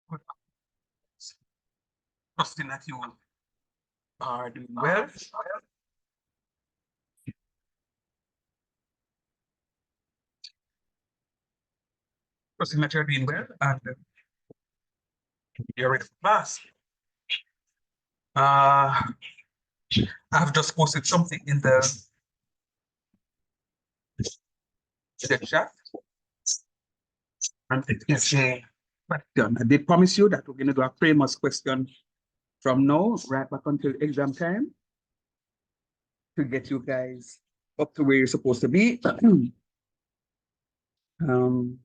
Good. Trusting that you are doing well. Trusting that you're doing well and you're ready for class. Uh, I've just posted something in the chat, and it is a question. I did promise you that we're going to do a famous question from now right back until exam time to get you guys up to where you're supposed to be. um,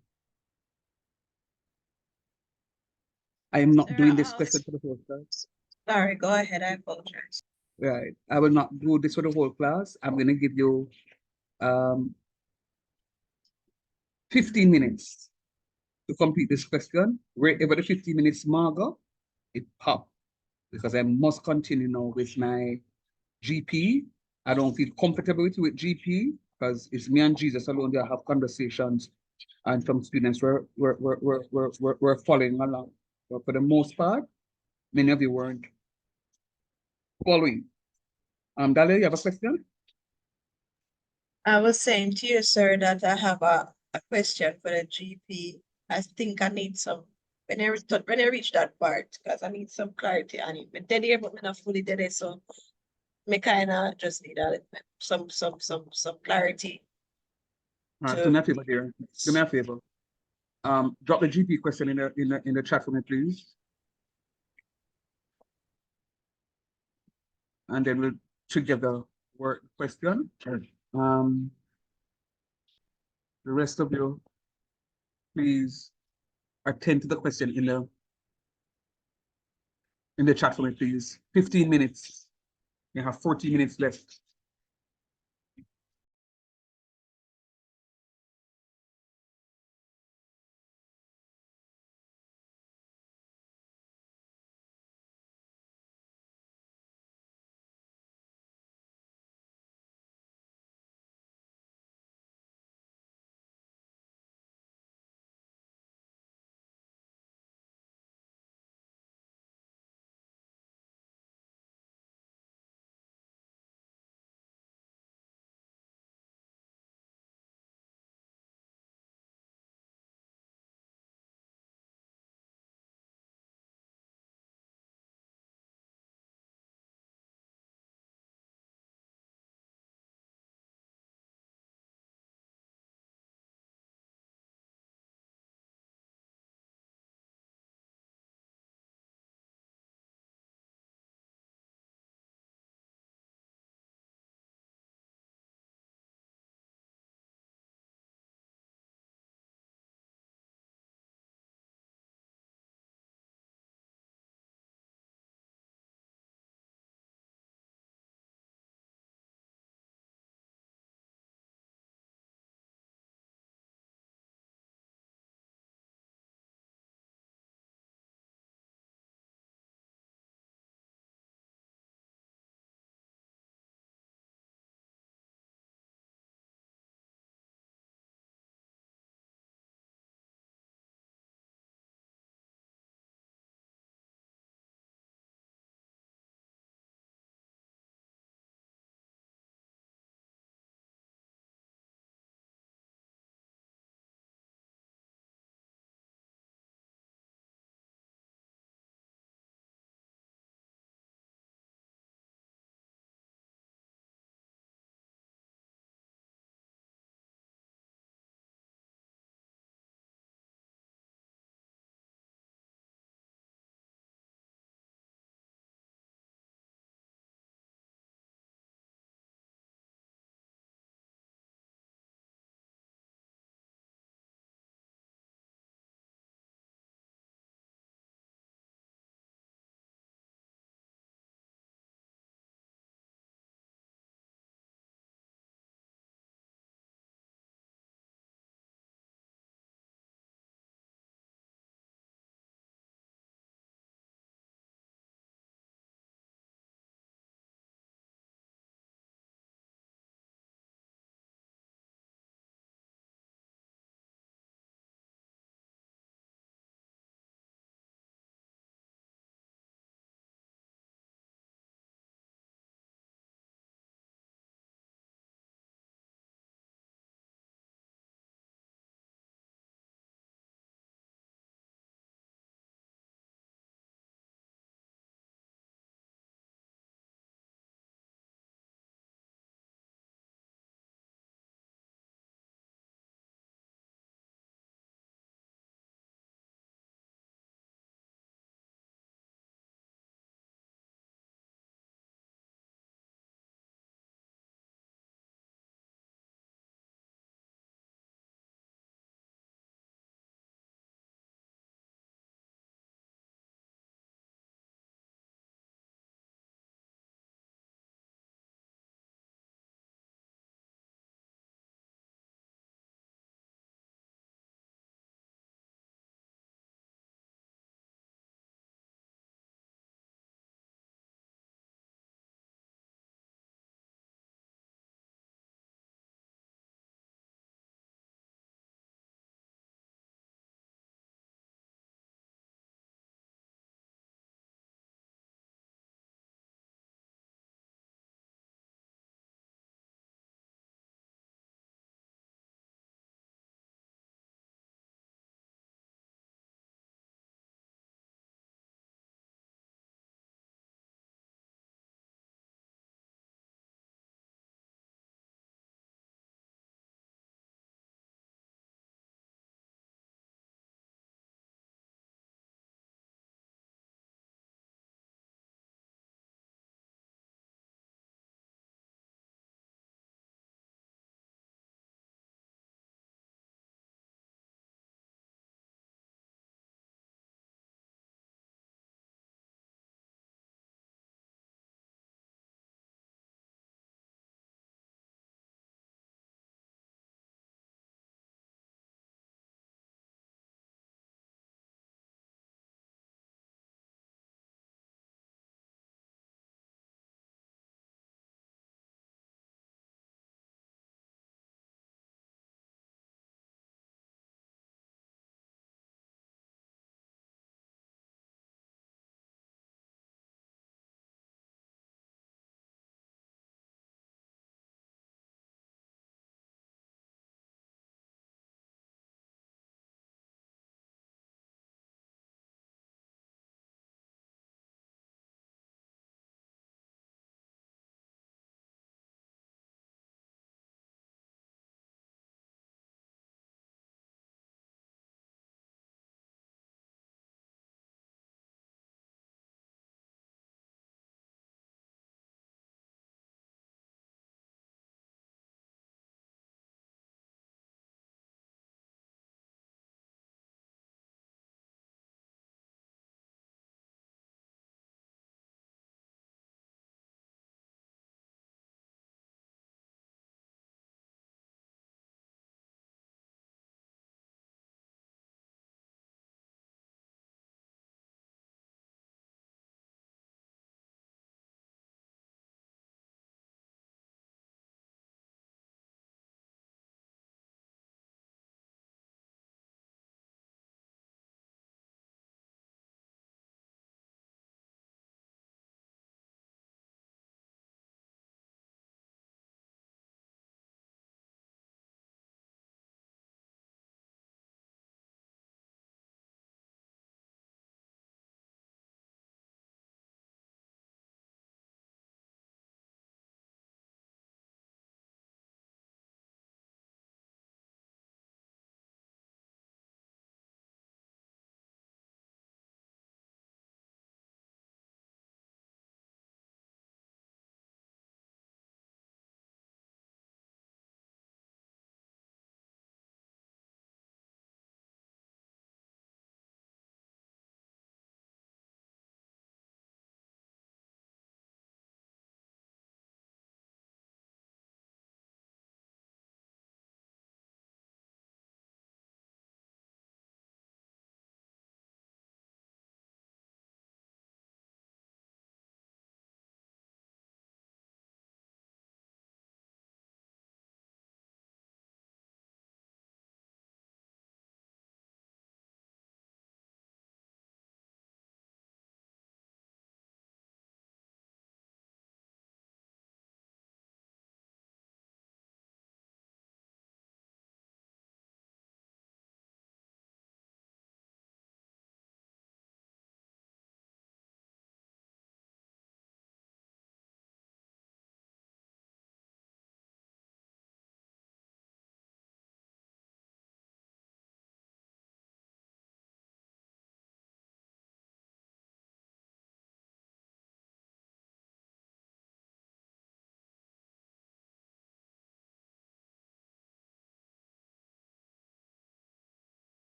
I am not doing this question for the whole class. Sorry, go ahead. I apologize. Right. I will not do this for the whole class. I'm going to give you 15 minutes to complete this question. Wherever the 15 minutes mark up, it pop because I must continue now with my GP. I don't feel comfortable with GP because it's me and Jesus alone that have conversations, and some students were following along. But for the most part, many of you weren't following. Dalia, you have a question? I was saying to you, sir, that I have a question for the GP. I think I need some when I reach that part, because I need some clarity on it. But then here, but me not fully did it, so me kinda just need some clarity All right, do me a to favor here. Do me a favor. Drop the GP question in the chat for me, please. And then we'll together work the question. Um, the rest of you, please attend to the question in the chat for me, please. 15 minutes. You have 40 minutes left.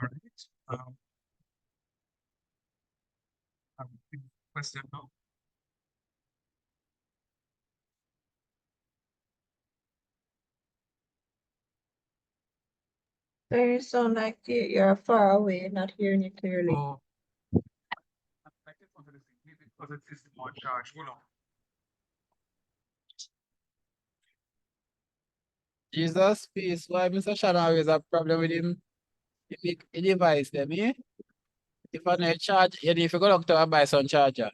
All right. Question now. Sir, you sound like you're far away, not hearing you clearly. Oh. I just wanted to see maybe because it is more charge. Hold on. Jesus, peace. Why Mr. Shannon always have problem with him? He device them, eh? If I need charge, you need to go down to and buy some charger.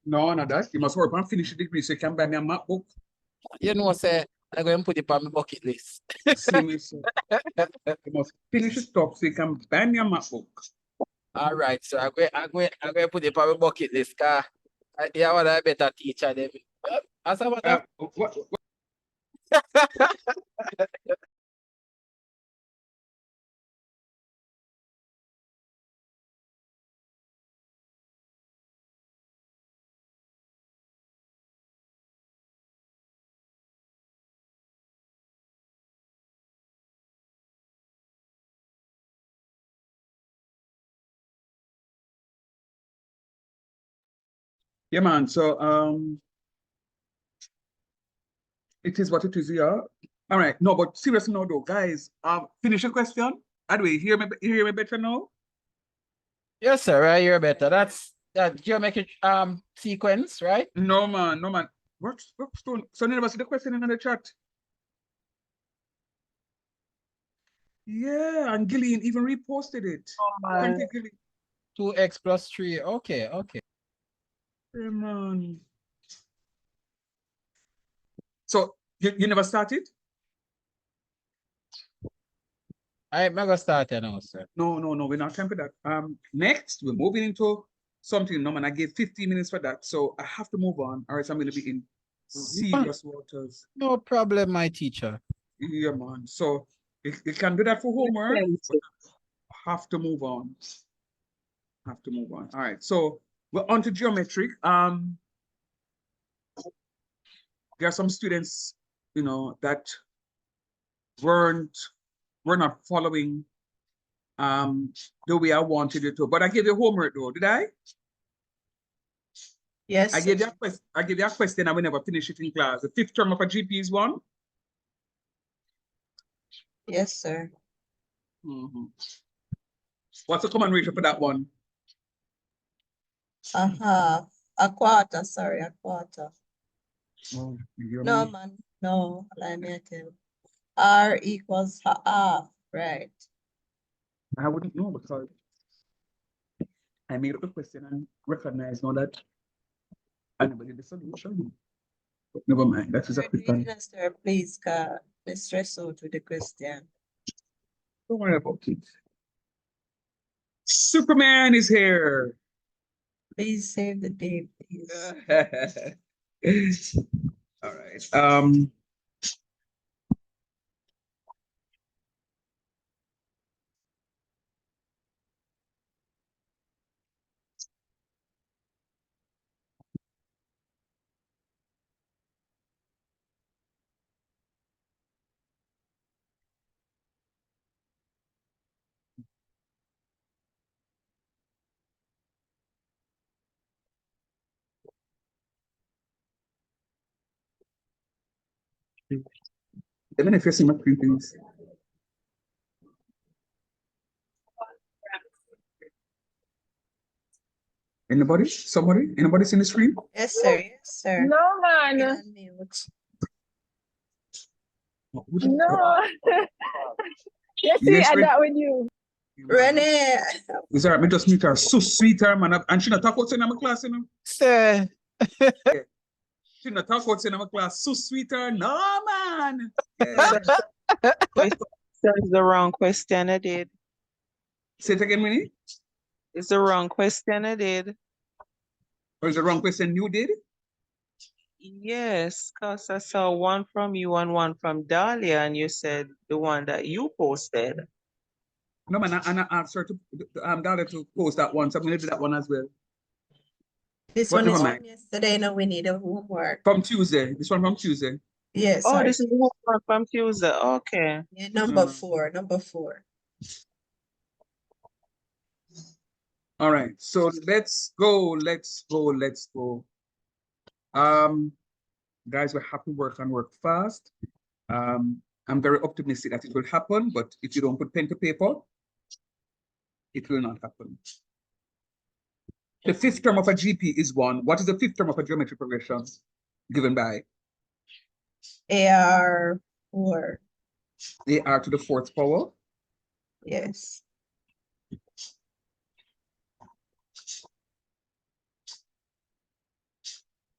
No, not that. You must work and finish the degree so you can buy me a MacBook. You know, say, I'm going to put it on my bucket list. See me, so you must finish the stuff so you can buy me a MacBook. All right, so I'm going to put it on my bucket list, because you want a better teacher than me. As a matter What? Yeah, man. So it is what it is, yeah. All right. No, but seriously now though, guys, finish your question. By the way, you hear me better now? yes, sir, I hear better. That's that geometric sequence, right? No, man, no, man. Stone. So you never see the question in the chat. Yeah, and Gillian even reposted it. Thank you, Gillian. 2x plus 3. Okay, okay. Yeah, man. So you never started? I'm going to start here now, sir. No, we're not time for that. Next, we're moving into something. No, man, I gave 15 minutes for that, so I have to move on, or else I'm going to be in serious waters. No problem, my teacher. Yeah, man. So you can do that for homework, but I have to move on. Have to move on. All right. So we're on to geometric. There are some students, that were not following the way I wanted it to. But I gave you homework though, did I? Yes, I gave you sir. I gave you a question and we never finish it in class. The fifth term of a GP is one. Yes, sir. What's the common ratio for that one? A quarter, sorry, a quarter. Oh, No, man, no, let me tell you. R equals half, right? I wouldn't know because I made up the question and recognize now that I never did the solution. But never mind, that is a Sir, quick do you one. need us to please, let's stress out with the question. Don't worry about it. Superman is here. Please save the date, please. All right. Let me if you see my screen, please. Anybody? Somebody? Anybody seen the screen? Yes, sir, yes, sir. No, man. Unmute. No. You see, Yes, I Ren- that with you. Renee, Is that me just meet her so sweet her man and she not talk about in my class, Sir, She not talk about in my class so sweet her. No man. Yeah. That's the wrong question I did. Say it again, Winnie. It's the wrong question I did. Or is the wrong question you did? Yes, because I saw one from you and one from Dahlia, and you said the one that you posted. No man, I asked her to Dada to post that one, so I'm gonna do that one as well. this But one never is mind. from yesterday, no, we need a homework. From Tuesday. This one from Tuesday. Yes, Oh, sorry. this is the one from Tuesday. Okay. Yeah, number four. All right, so let's go. Guys, we're happy work and work fast. I'm very optimistic that it will happen, but if you don't put pen to paper, it will not happen. The fifth term of a GP is 1. What is the fifth term of a geometry progression given by? AR4. AR to the 4th power. Yes.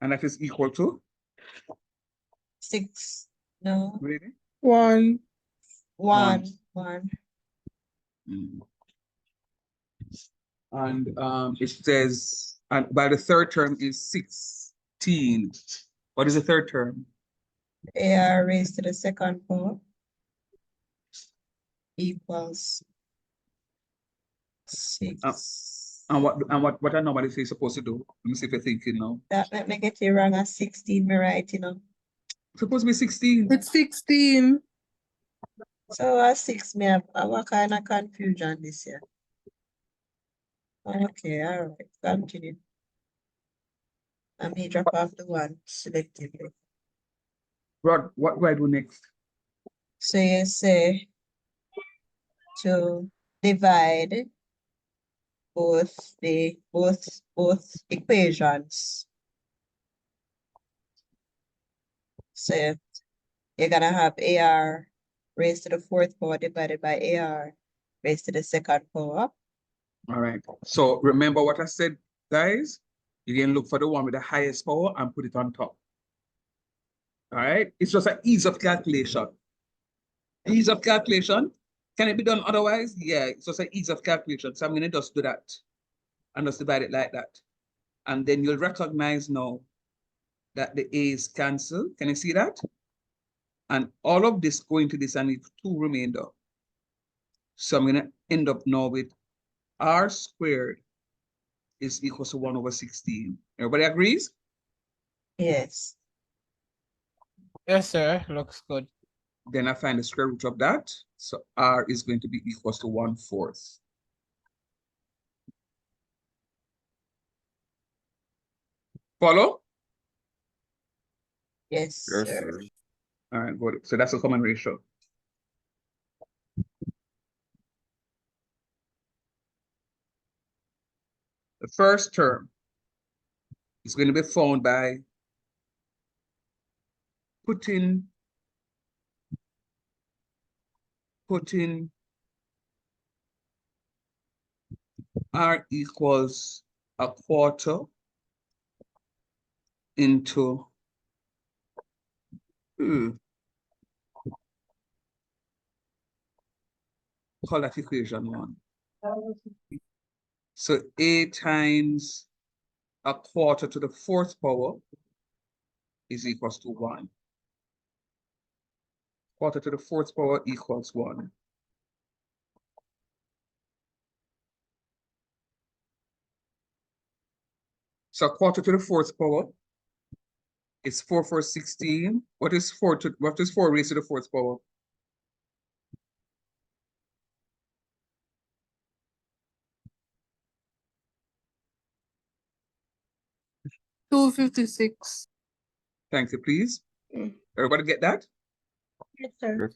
And that is equal to? 6. No. Really? 1. 1. 1. And it says, and by the third term is 16. What is the third term? AR raised to the second power equals 6. And what I normally say supposed to do? Let me see if you're thinking now. That might make it wrong at 16, me right, you know. Supposed to be 16. It's 16. So at 6, me have what kind of confusion this year? Okay, all right, continue. I may drop off the 1 selectively. Rod, what do I do next? So you say to divide both equations. So you're gonna have AR raised to the 4th power divided by AR raised to the 2nd power. All right. So remember what I said, guys? You can look for the one with the highest power and put it on top. All right. It's just an ease of calculation. Ease of calculation. Can it be done otherwise? Yeah, it's just an ease of calculation. So I'm going to just do that and just divide it like that. And then you'll recognize now that the A's cancel. Can you see that? And all of this going to this and it's 2 remainder. So I'm going to end up now with R squared is equal to 1/16. Everybody agrees? Yes. Yes, sir. Looks good. Then I find the square root of that. So R is going to be equal to 1/4. Follow? Yes, sir. All right, good. So that's a common ratio. The first term is going to be found by putting R equals 1/4 into call that equation 1. So A times 1/4 to the 4th power is equals to 1. 1/4 to the 4th power equals 1. So 1/4 to the 4th power is 4/16. What is 4 raised to the 4th power? 256. Thank you, please. Everybody get that? Yes, sir.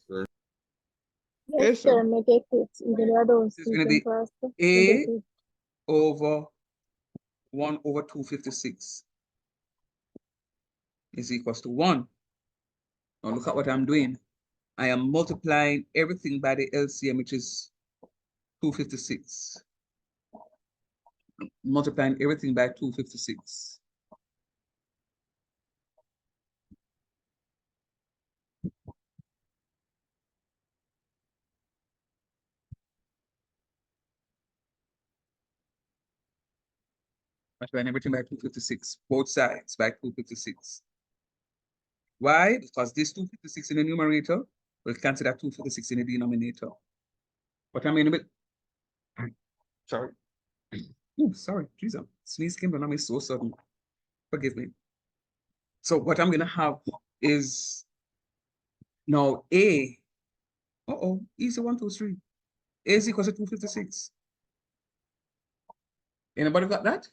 Yes, sir. Make it fit. Even though I don't It's see going to be it first. A over 1/256 is equals to 1. Now look at what I'm doing. I am multiplying everything by the LCM, which is 256. Multiplying everything by 256. Multiplying everything by 256. Both sides by 256. Why? Because this 256 in the numerator will cancel that 256 in the denominator. What I mean, sorry. Oh, sorry, Jesus. Sneeze came on me so sudden. Forgive me. So what I'm going to have is now A. Easy 1, 2, 3. A is equal to 256. Anybody got that?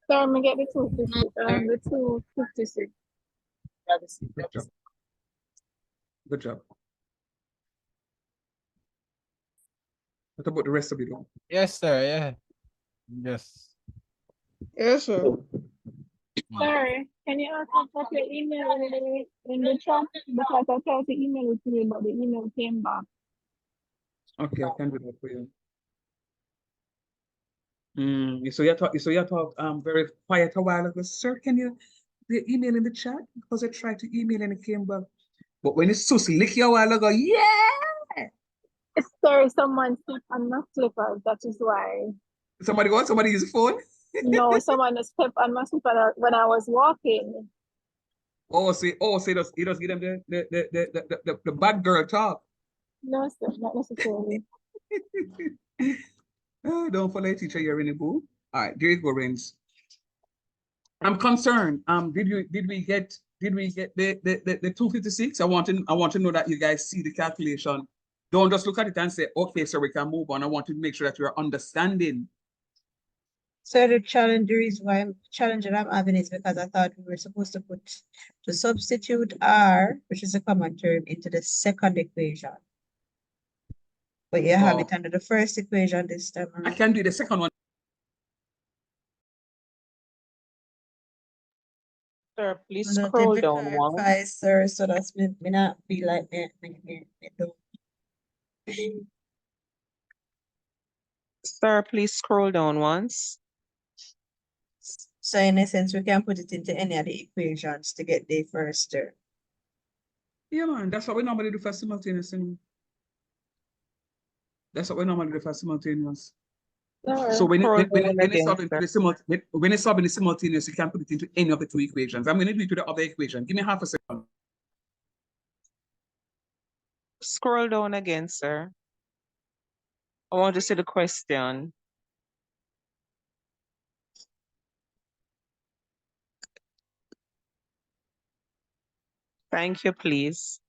Sir, me get the 250, the 256. Good job. Good job. What about the rest of it? All? Yes, sir, yeah. Yes. Yes, sir. Sir, can you also put your email in the chat? Because I tried to email it to you, but the email came back. Okay, I can do that for you. So you talk very quiet a while ago. Sir, can you the email in the chat? Because I tried to email and it came back. But when it's so slick a while ago, yeah. Sir, someone stepped on my slippers. That is why. Somebody use the phone? No, someone stepped on my slipper when I was walking. He does give them the bad girl talk. No, sir, not necessarily. Oh, don't follow your teacher here, Rennie Boo. All right, there you go, Rins. I'm concerned. Did we get the 256? I want to know that you guys see the calculation. Don't just look at it and say, okay, so we can move on. I want to make sure that you're understanding. So the reason why challenge that I'm having is because I thought we were supposed to substitute R, which is a common term, into the second equation. But you have Oh. it under the first equation this time I around. can do the second one. Sir, please No, scroll let me down one. clarify, sir, so that's me not be like me don't. Sir, please scroll down once. So in essence, we can put it into any of the equations to get the first term. Yeah, man, that's what we normally do for simultaneous. That's what we normally do for simultaneous. Sir, So when Scroll down it's again, solving sir. when it's solving the simultaneous, you can put it into any of the two equations. I'm going to do it to the other equation. Give me half a second. Scroll down again, sir. I want to see the question. Thank you, please.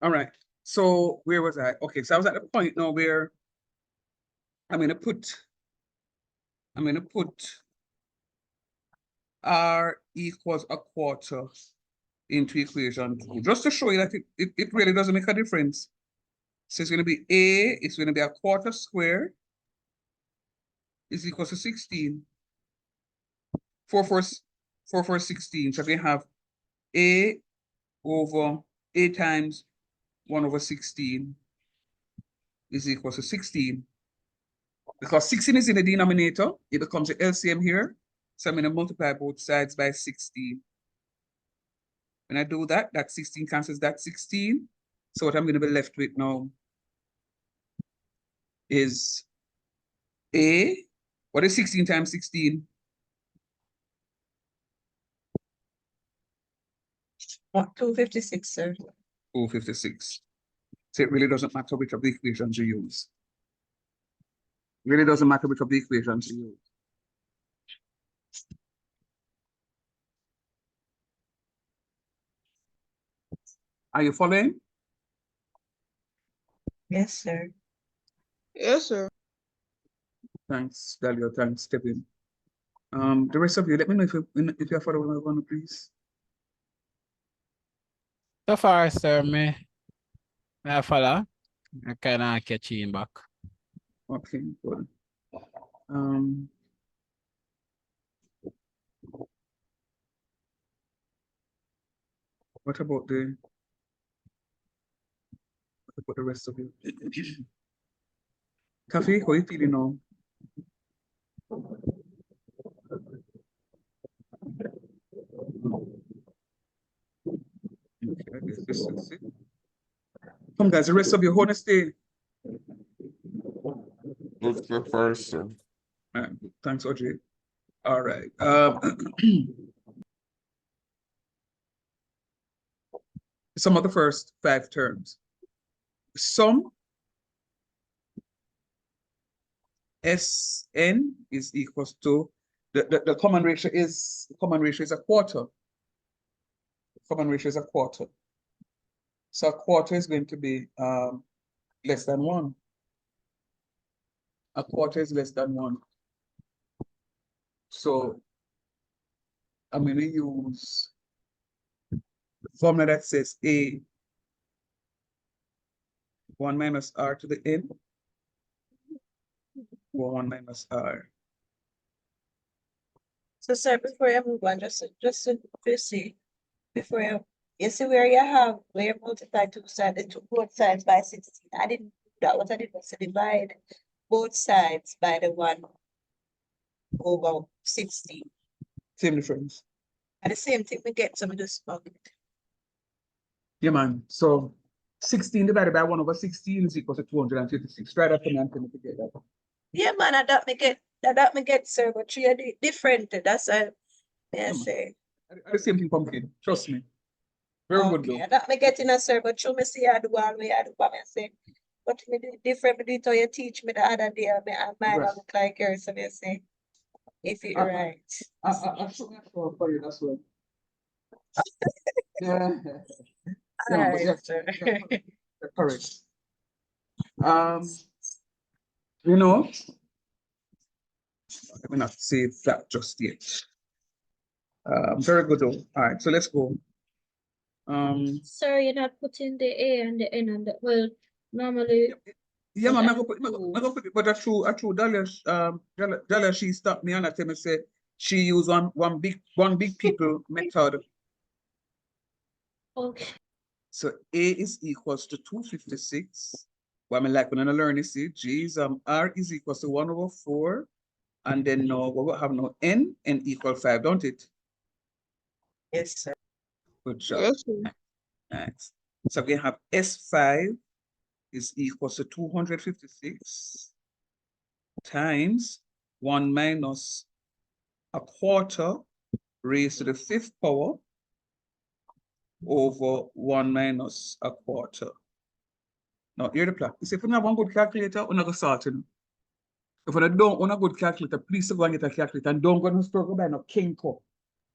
All right. So where was I? Okay, so I was at the point now where I'm gonna put R equals a quarter into equation 2, just to show you that it really doesn't make a difference. So it's gonna be it's gonna be a quarter square is equals to 16. 4, 4, 4, 4, 16. So we have A over A times 1 over 16 is equal to 16. Because 16 is in the denominator, it becomes the LCM here. So I'm going to multiply both sides by 16. When I do that, that 16 cancels that 16. So what I'm going to be left with now is A. What is 16 times 16? 256, sir. 256. So it really doesn't matter which of the equations you use. It really doesn't matter which of the equations you use. Are you following? Yes, sir. Yes, sir. Thanks, Dalia. Thanks, Stephen. The rest of you, let me know if you're following along, please. So far, sir, me I follow. I kind of catch you back. Okay, good. What about the rest of you? Coffee, how you feeling now? Okay, I guess this is it. Come guys, the rest of you, hold stay. Let's go first, sir. All right, thanks, Audrey. All right. Some of the first 5 terms. Sum Sn is equals to the common ratio is a quarter. Common ratio is a quarter. So a quarter is going to be less than 1. A quarter is less than 1. So I'm going to use the formula that says A 1 minus R to the n, or 1 minus R. So, sir, before you move on, just to see, before you see where you multiply both sides by 16. I didn't do that. What I did was to divide both sides by the 1 over 16. Same difference. And the same thing we get, so we just plug it. Yeah, man. So 16 divided by 1 over 16 is equal to 256. Try that for me and put it together. Yeah, man, that me get, sir, but you are different. That's a, I say. The same thing, pumpkin. Trust me. Very good, though. That me getting a sir, but you me see I do all way I do what me say. But me do different, me do it how you teach me the other day, and mine Right. look like yours, so me say, if you right. I should have for you, that's well. Yeah. Yeah, All but right, yeah, sir. you're correct. You know, let me not say that just yet. Very good though. All right, so let's go. Sorry, you're not putting the A and the N on the, well, normally, Yeah, but man, I I go put it, but I true Dalia, she stopped me and I tell me say she used one big people method. okay. So A is equals to 256. What I like when I learn is see G is R is equals to 1 over 4. And then now we will have now N equal 5, don't it? Yes, sir. Good job. Yes, sir. Nice. So we have S5 is equals to 256 times 1 minus a quarter raised to the 5th power over 1 minus a quarter. Now, here the plan. You see, if you have one good calculator, we're not going to start. You know? If you don't want a good calculator, please go and get a calculator and don't go to the store, go buy no Kinko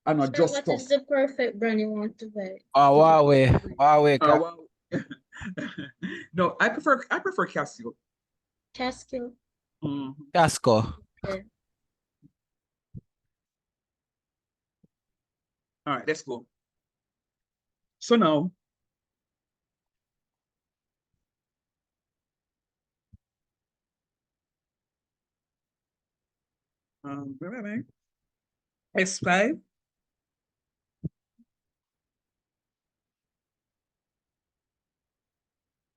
and not So just what stuff. is the perfect brand you want to buy? Huawei, Wow. No, I prefer Casio. Casco. Mhm. Casco. Okay. All right, let's go. So now, where am I? S5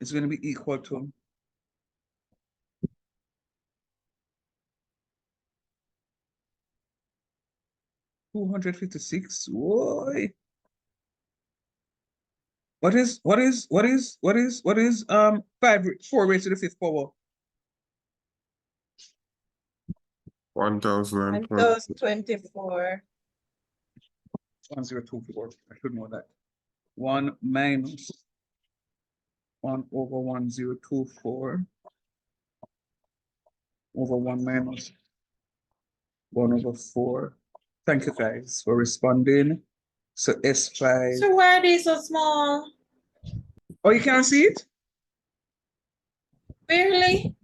is going to be equal to 256. Why? What is 4 raised to the 5th power? 1024. 1024. 1024. I should know that. 1 minus 1 over 1024 over 1 minus 1 over 4. Thank you guys for responding. So S5. So why are they so small? Oh, you can't see it? Really?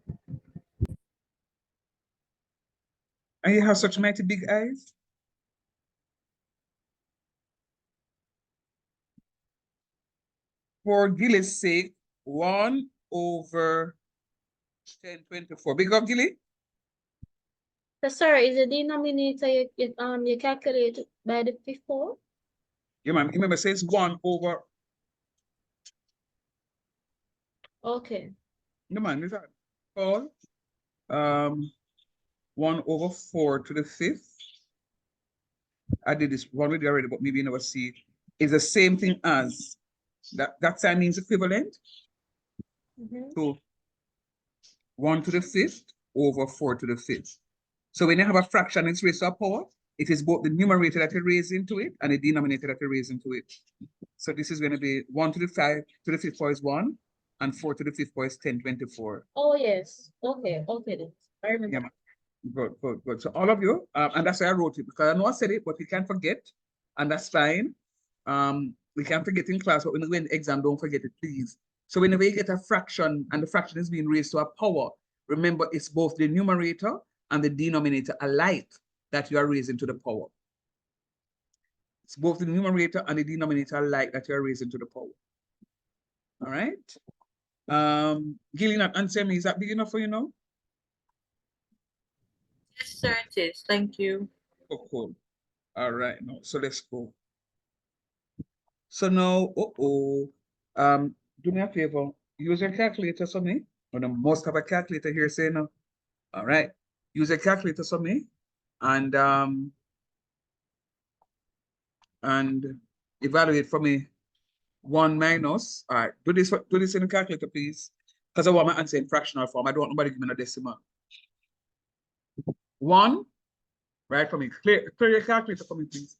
And you have such mighty big eyes? For Gilly's sake, 1 over 1024. Big up, Gilly? So sorry, is the denominator you calculate by the 54? Yeah, man. Remember, it says 1 over. Okay. No, man, is that all? 1 over 4 to the 5th. I did this one with you already, but maybe you never see it. It's the same thing as that sign means equivalent. So 1 to the 5th over 4 to the 5th. So when you have a fraction, it's raised to a power. It is both the numerator that you raise into it and the denominator that you raise into it. So this is going to be 1 to the 5 to the 5th power is 1, and 4 to the 5th power is 1024. Oh yes. Okay, okay then. I remember. Yeah, man. Good, good, good. So all of you, and that's why I wrote it, because I know I said it, but we can't forget, and that's fine. We can't forget in class, but when we go in the exam, don't forget it, please. So whenever you get a fraction and the fraction is being raised to a power, remember it's both the numerator and the denominator alike that you are raising to the power. It's both the numerator and the denominator alike that you are raising to the power. All right. Gillian, answer me, is that big enough for you now? Yes, sir, it is. Thank you. Oh, cool. All right, now, so let's go. So now, do me a favor, use your calculator for me. Or the must have a calculator here, say no. All right, use a calculator for me, and evaluate for me 1 minus. All right, do this in the calculator, please, because I want my answer in fractional form. I don't want nobody give me a decimal. 1, right, for me. Clear your calculator for me, please.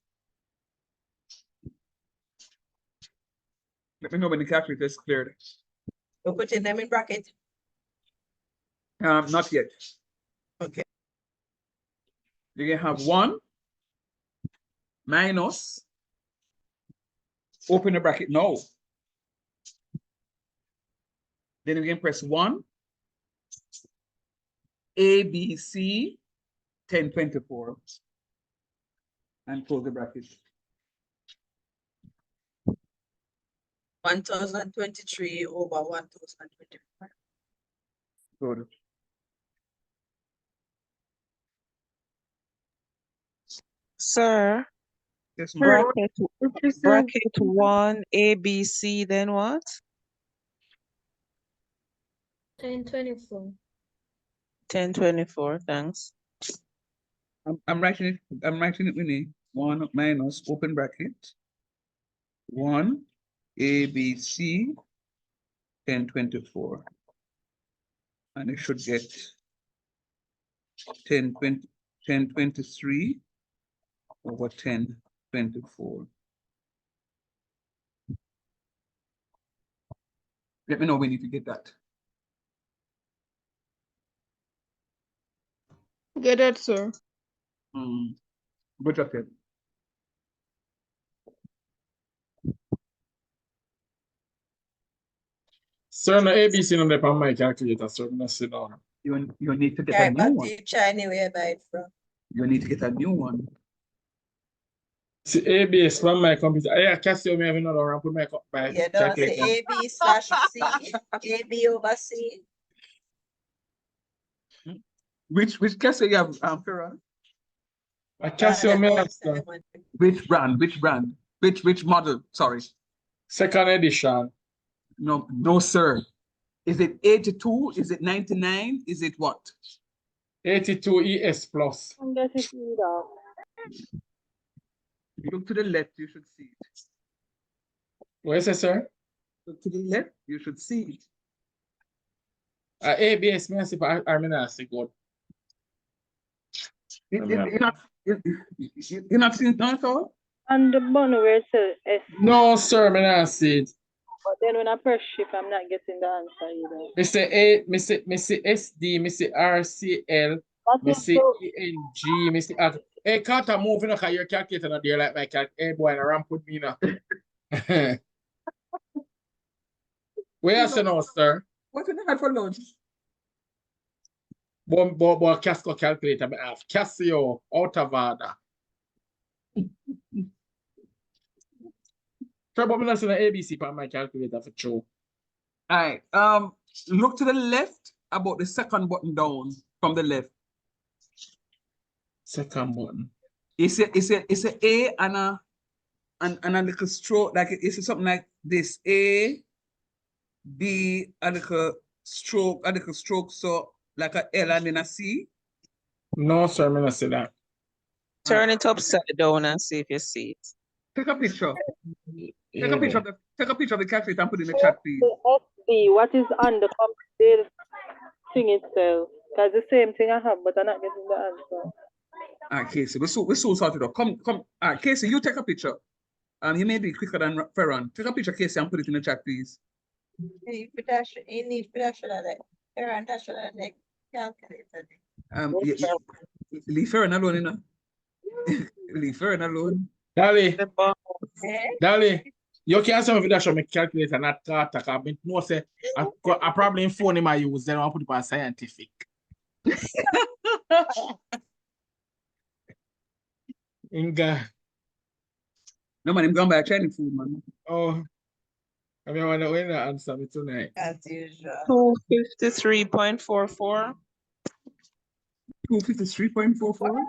Let me know when the calculator is cleared. We're putting them in bracket. Not yet. Okay. You can have 1 minus, open the bracket now. Then you can press 1, A, B, C, 1024, and close the bracket. 1023 over 1024. Good. Sir, Yes, ma'am. bracket 1, A, B, C, then what? 1024. 1024, thanks. I'm writing it, Winnie. 1 minus, open bracket, 1, A, B, C, 1024. And it should get 1023 over 1024. Let me know when you can get that. Get it, sir. Good job, Ted. Sir, no ABC no depend on my calculator, so I'm not sit down. You need to get a Carry new back one. to your China where you buy it from. You need to get a new one. See, ABS from my computer. Yeah, Casio may have another one, put my You don't say calculator. AB/C, AB over C. Which Casio you have, Farron? A Casio may have sir. Which brand? Which brand? Which model? Sorry. Second edition. No, sir. Is it 82? Is it 99? Is it what? 82 ES Plus. I'm getting it off. If you look to the left, you should see it. What is it, sir? Look to the left, you should see it. ABS, may I see, but I'm not see good. You're not seeing it now at all? And the button where it says S, No, sir, I'm not see it. but then when I press shift, I'm not getting the answer either. Mr. A, Mr. SD, Mr. RCL, That is Mr. so, ENG, Mr. R. Hey, can't I move in your calculator not there like my calculator? Hey, boy, and ramp put me now. Where else you know, sir? What did you have for lunch? But Casco calculator, I have Casio, out of order. Try but me not see the ABC on my calculator for true. All right. Look to the left about the second button down from the left. Second button. It's a A and a little stroke, like it's something like this. A, B, a little stroke, so like a L and then a C. No, sir, I'm not see that. Turn it upside down and see if you see it. Take a picture. Yeah. Take a picture of the calculator and put it in the chat, please. the SB, what is on the computer thing itself? Because the same thing I have, but I'm not getting the answer. All right, Casey, we're so sorted out. Come. All right, Casey, you take a picture. You may be quicker than Ferran. Take a picture, Casey, and put it in the chat, please. You need to dash it at it. Parent dash it at it. Calculator. Leave Ferran alone, you know. Leave Ferran alone. Dali, The ball. Dali, you can't say if that show me calculator not talk. I mean, no say I probably phone him I use, then I'll put it on scientific. Inga. No man, I'm going buy Chinese food, man. Oh, I mean, I want to win the answer me tonight. As usual. 253.44. 253.44.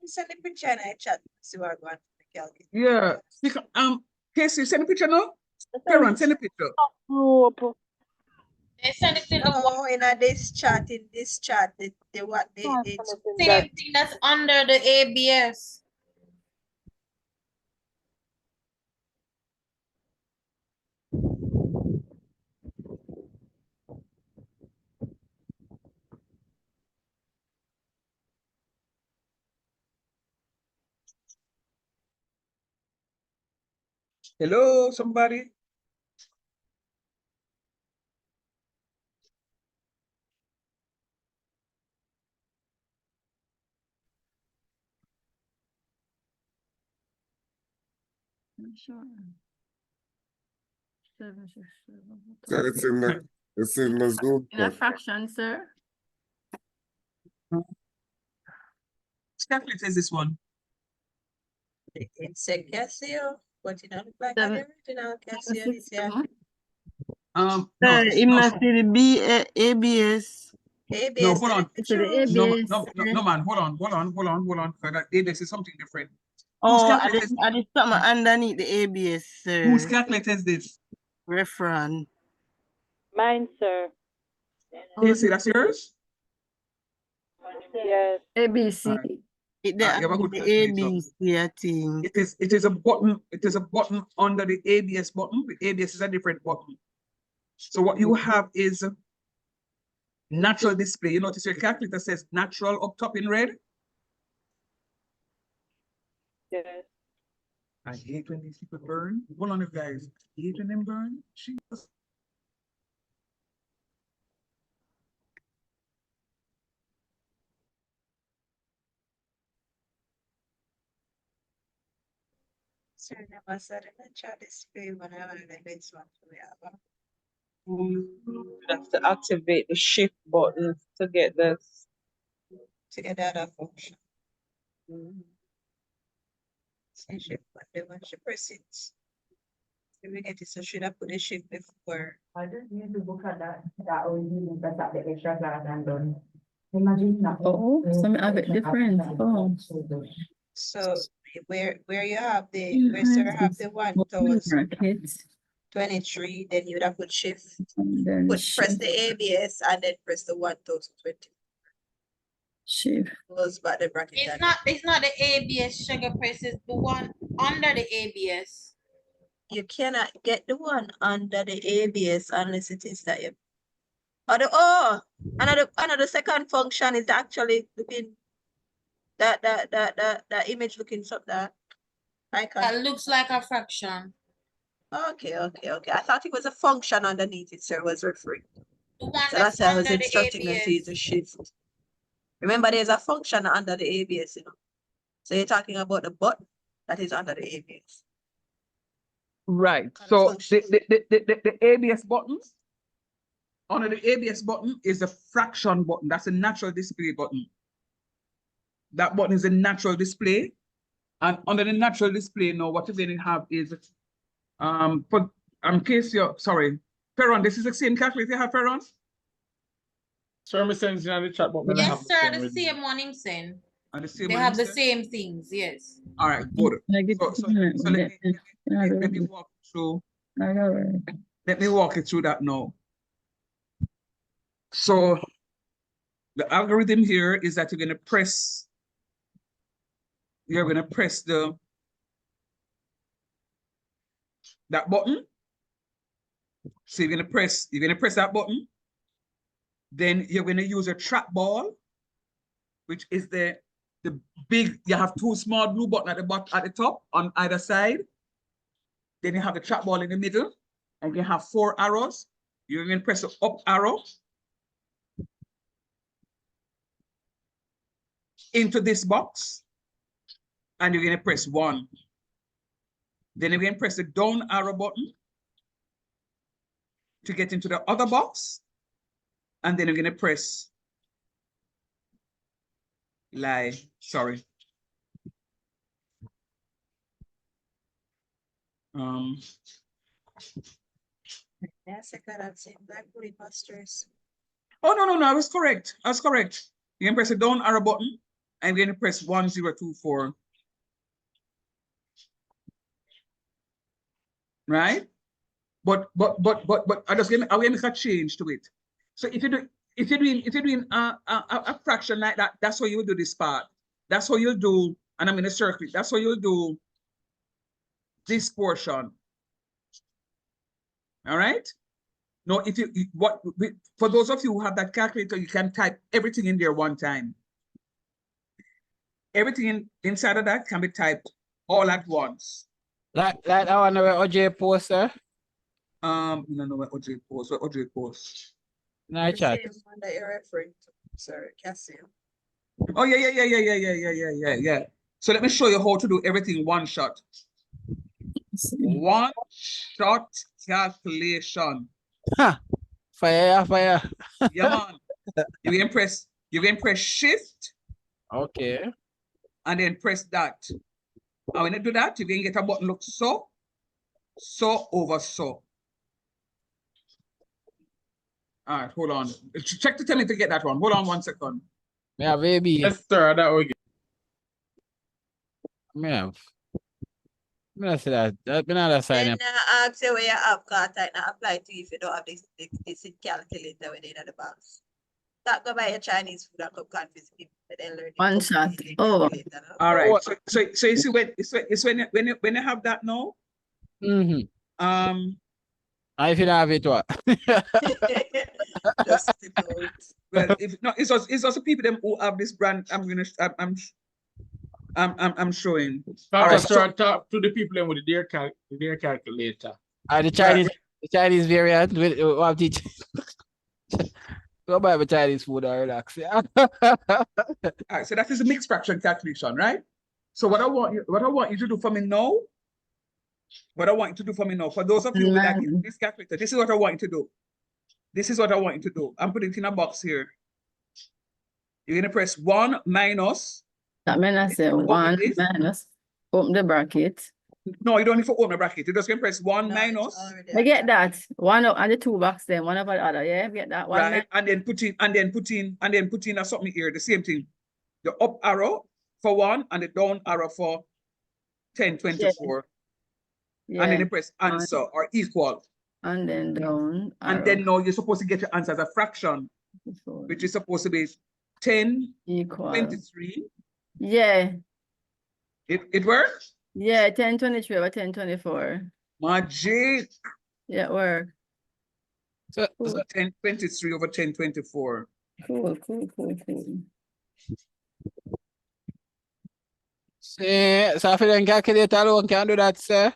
Send the picture and I chat. See what I'm going to calculate. Yeah. Casey, send a picture now. Ferran, send a picture. Group. They send it in a Oh, in this chat, they what they same thing that's under the ABS. Hello, somebody. So it's in the Zoom. In a fraction, sir. Which calculator is this one? It's a Casio, but it don't look like an Seven- original Casio. This year. No, Sir, no, must see the ABS. ABS, no, hold on. It's the No, ABS. no, man, hold on. Because ABS is something different. Oh, Whose calculator is- I did something underneath the ABS, sir. Whose calculator is this? Reference. Mine, sir. Casey, that's yours? Yes. ABC. Alright. It You have a good the calculator. ABC, I think. It is a button under the ABS button. The ABS is a different button. So what you have is natural display. You notice your calculator says natural up top in red. Yes. I hate when these people burn. Hold on, you guys. I hate when them burn. Jesus. So never said in the chat display when I have the next one to have. You have to activate the shift button to get this. To get the other function. So shift button when she press it. So we get it, so should I put the shift before? I just need to look at that original that's at the extra class and done. Imagine that. Oh, some have it different. Oh. So where you have the You where sir have have this the one open thousand brackets 23, then you would have put shift, and then press the ABS and then press the 1020. shift. Close back the bracket. It's and not the ABS sugar press, it's the one under the ABS. you cannot get the one under the ABS unless it is that you. Another second function is actually looking that image looking something that icon. That looks like a fraction. Okay. I thought it was a function underneath it, sir, was referring. The one So that's that's why I was under the instructing them to use a ABS. shift. Remember, there's a function under the ABS, you know. So you're talking about the button that is under the ABS. Right. Kind of So function. the ABS buttons, under the ABS button is a fraction button. That's a natural display button. That button is a natural display. And under the natural display now, what you're going to have is for in case you're sorry, Ferron, this is the same calculator you have, Ferron? Sir, me sends in the chat, but me not have Yes, sir, the with me. same one him send. And the same They one have you the said? same things, yes. All right, good. So let me walk through. Let me walk you through that now. So the algorithm here is that you're going to press that button. So you're going to press that button. Then you're going to use a trackball, which is the big, you have two small blue buttons at the top on either side. Then you have the trackball in the middle, and you have 4 arrows. You're going to press the up arrow into this box, and you're going to press 1. Then you're going to press the down arrow button to get into the other box, and then you're going to press sorry. Oh, no, I was correct. You can press the down arrow button, and you're going to press 1024. Right? But I just gonna make a change to it. So if you're doing a fraction like that, that's how you will do this part. That's how you'll do, and I'm in a circle. That's how you'll do this portion. All right. Now, for those of you who have that calculator, you can type everything in there one time. Everything inside of that can be typed all at once. Like that one where OJ post, sir? No, what OJ post? What OJ post? No, chat. The same one that you're referring to, sir, Cassian. Oh, yeah. So let me show you how to do everything one shot. One shot calculation. Ha! Fire. Yeah, man. You can press shift. Okay. And then press that. And when you do that, you can get a button look so over so. All right, hold on. Check to tell me to get that one. Hold on 1 second. Yeah, baby. Yes, sir, that we get. Me not see that. Me not sign Then up. ask you where you have card type now apply to you if you don't have this calculator within the box. That go buy your Chinese food and come confuse people. Then learn One shot. Oh. All right. So you see when you have that now. Mm-hmm. If you don't have it, what? Well, if no, it's also people them who have this brand. I'm showing. All right, so talk to the people with their calculator. The Chinese variant with what teach. Go buy the Chinese food and relax. Yeah. All right, so that is a mixed fraction calculation, right? So what I want you to do for me now what I want you to do for me now, for those of you with that Nine. this calculator, this is what I want you to do. This is what I want you to do. I'm putting it in a box here. You're gonna press 1 minus. That mean I say Open 1 this. minus, open the bracket. No, you don't need to open the bracket. You just can press 1 No, it's minus. already I get attached. that. One up and the two box then, one over the other. Yeah, get that one. Right, and then put in a something here, the same thing. The up arrow for 1 and the down arrow for 1024. Yeah. And then you press answer or equal. And then down. And then now you're supposed to get your answer as a fraction, which is supposed to be 10 equal 23. Yeah. It works? Yeah, 1023 over 1024. Magic. Yeah, it work. So, Cool. 1023 over 1024. Cool. see, so if you don't calculate alone, can do that, sir.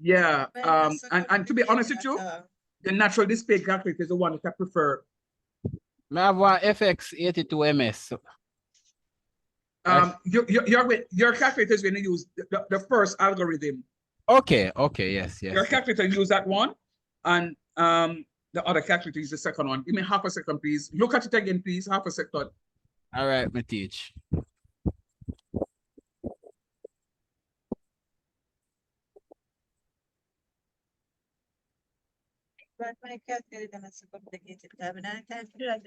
Yeah. Well, that's so And to be honest with you, complicated, the natural display calculator is the one that I prefer. I have one FX82 MS. Your calculator is going to use the first algorithm. Okay, yes. Your calculator use that one, and the other calculator is the second one. Give me half a second, please. Look at it again, please. Half a second. All right, me teach. but my calculator is so complicated. I mean, I can't do that.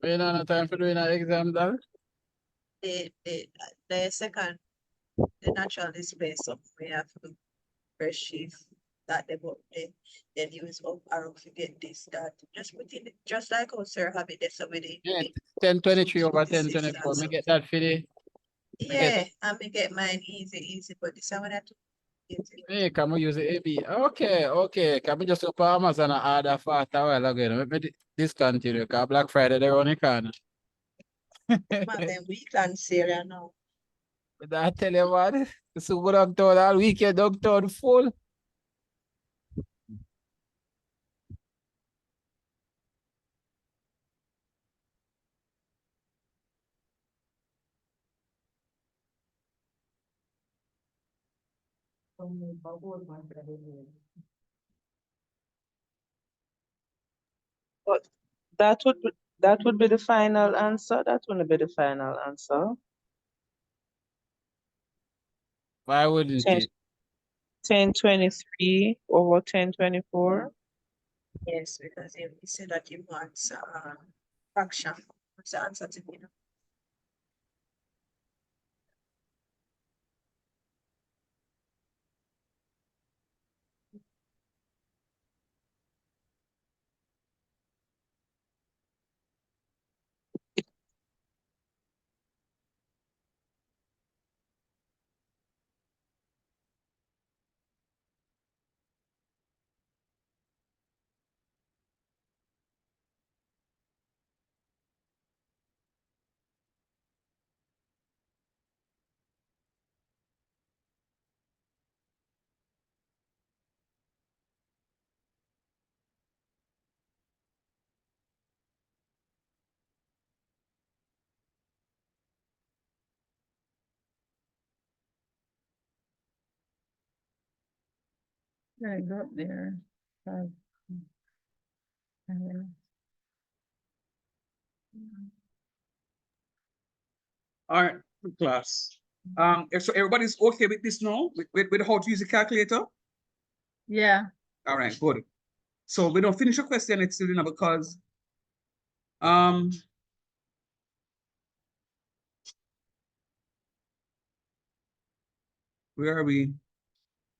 We don't have time for doing an exam, done. The second, the natural display, so we have to press shift that then use up arrow to get this that. Just put in it, just like how sir have it there so with it. Yeah, 1023 over 1024. Me get that for the. Yeah, and me get mine easy, but this one I have to get it. Hey, can we use the AB? Okay. Can we just open Amazon and order for a while again? Let me discontinue because Black Friday they're on the corner. Man, then weekend sale now. But I tell you what, the super doctor all weekend doctor full. But that would be the final answer. That wouldn't be the final answer. Why wouldn't Ten- it? 1023 over 1024. Yes, because he said that he wants fraction. What's the answer to me? Yeah, go up there. All right, class. So everybody's okay with this now? With how to use the calculator? Yeah. All right, good. So we don't finish the question, it's still because where are we?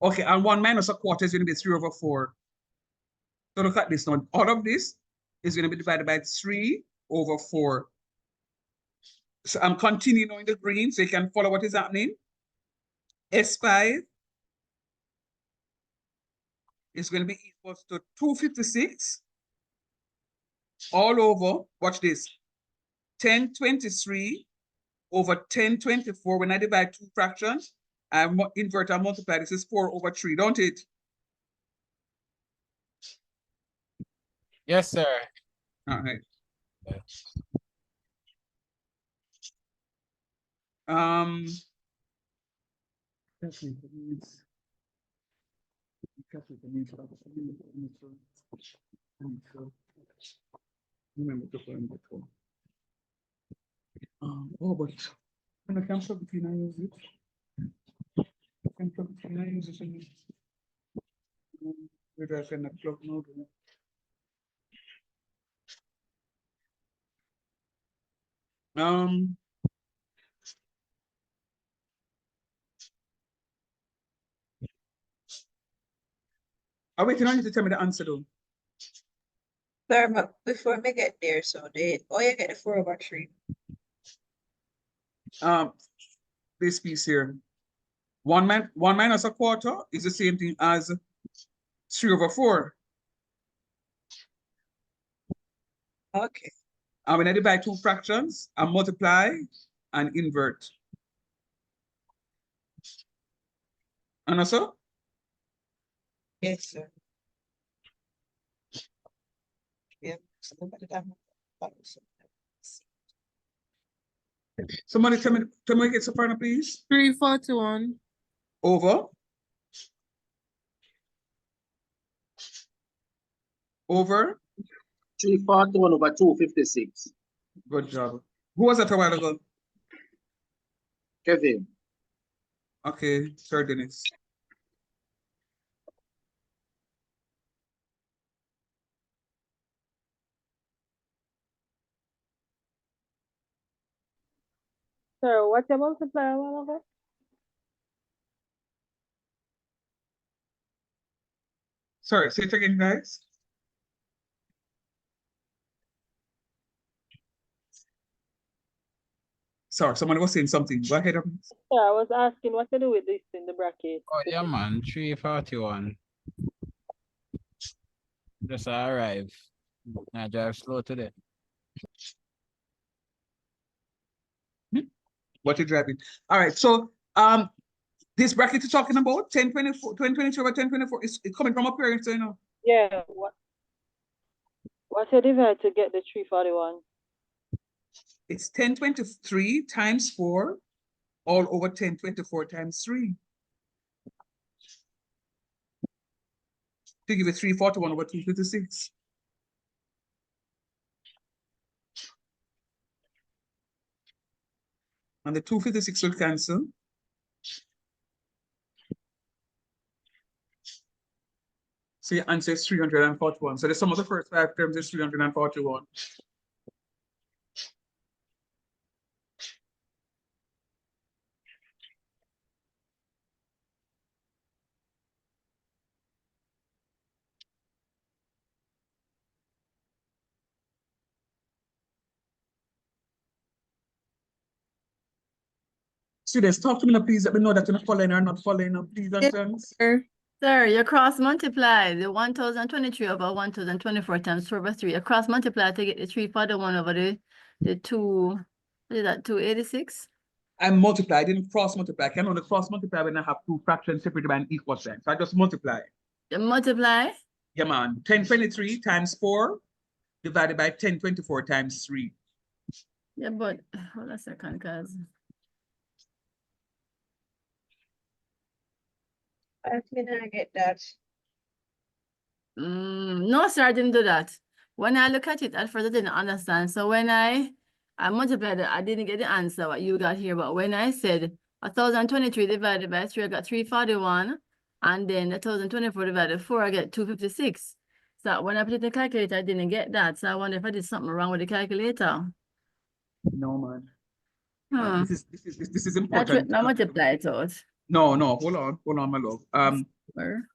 Okay, and 1 minus a quarter is going to be 3 over 4. So look at this now. All of this is going to be divided by 3 over 4. So I'm continuing in the green so you can follow what is happening. S5 is going to be equal to 256 all over, watch this, 1023 over 1024. When I divide two fractions, I invert and multiply. This is 4 over 3, don't it? Yes, sir. All right. calculator needs- calculator needs- remember to find that one. Oh, but when I can plug it in, I use it. I can plug it in, I use it. Whether I can plug now. Um, I'm waiting on you to tell me the answer though. Sir, before me get there, so you get the 4/3. This piece here. 1 minus a quarter is the same thing as 3/4. Okay. And when I divide two fractions, I multiply and invert. And also, Yes, sir. Yeah. somebody tell me what it's a please. 341. Over. Over. 341 over 256. Good job. Who was that a while ago? Kevin. Okay, Sir Dennis. Sir, what's your multiplier, one of it? Sorry, say it again, guys. Sorry, someone was saying something. Go ahead. Yeah, I was asking what to do with this in the bracket. Oh, yeah, man. 341. Just arrive. I drive slow today. What you driving? All right, so this bracket you're talking about, 1024, 2022 over 1024, it's coming from a parent, so you know. Yeah, what's your divide to get the 341? It's 1023 times 4 all over 1024 times 3. To give it 341 over 256. And the 256 will cancel. So your answer is 341. So the sum of the first 5 terms is 341. Students, talk to me now, please. Let me know that you're not following or not following. Please and thanks. Sir, you cross multiply the 1023 over 1024 times 4/3. You cross multiply to get the 341 over the 2, what is that, 286? I multiply, I didn't cross multiply. I can only cross multiply when I have two fractions separated by an equal sign. So I just multiply. You multiply? Yeah, man. 1023 times 4 divided by 1024 times 3. Yeah, but hold on a second, cause I cannot get that. no, sir, I didn't do that. When I look at it, at first I didn't understand. So when I multiplied it, I didn't get the answer what you got here. But when I said 1023 divided by 3, I got 341. And then 1024 divided by 4, I get 256. So when I put it in the calculator, I didn't get that. So I wonder if I did something wrong with the calculator. No, man. Hmm. This is That's what important. I multiply it out. No, hold on, my love.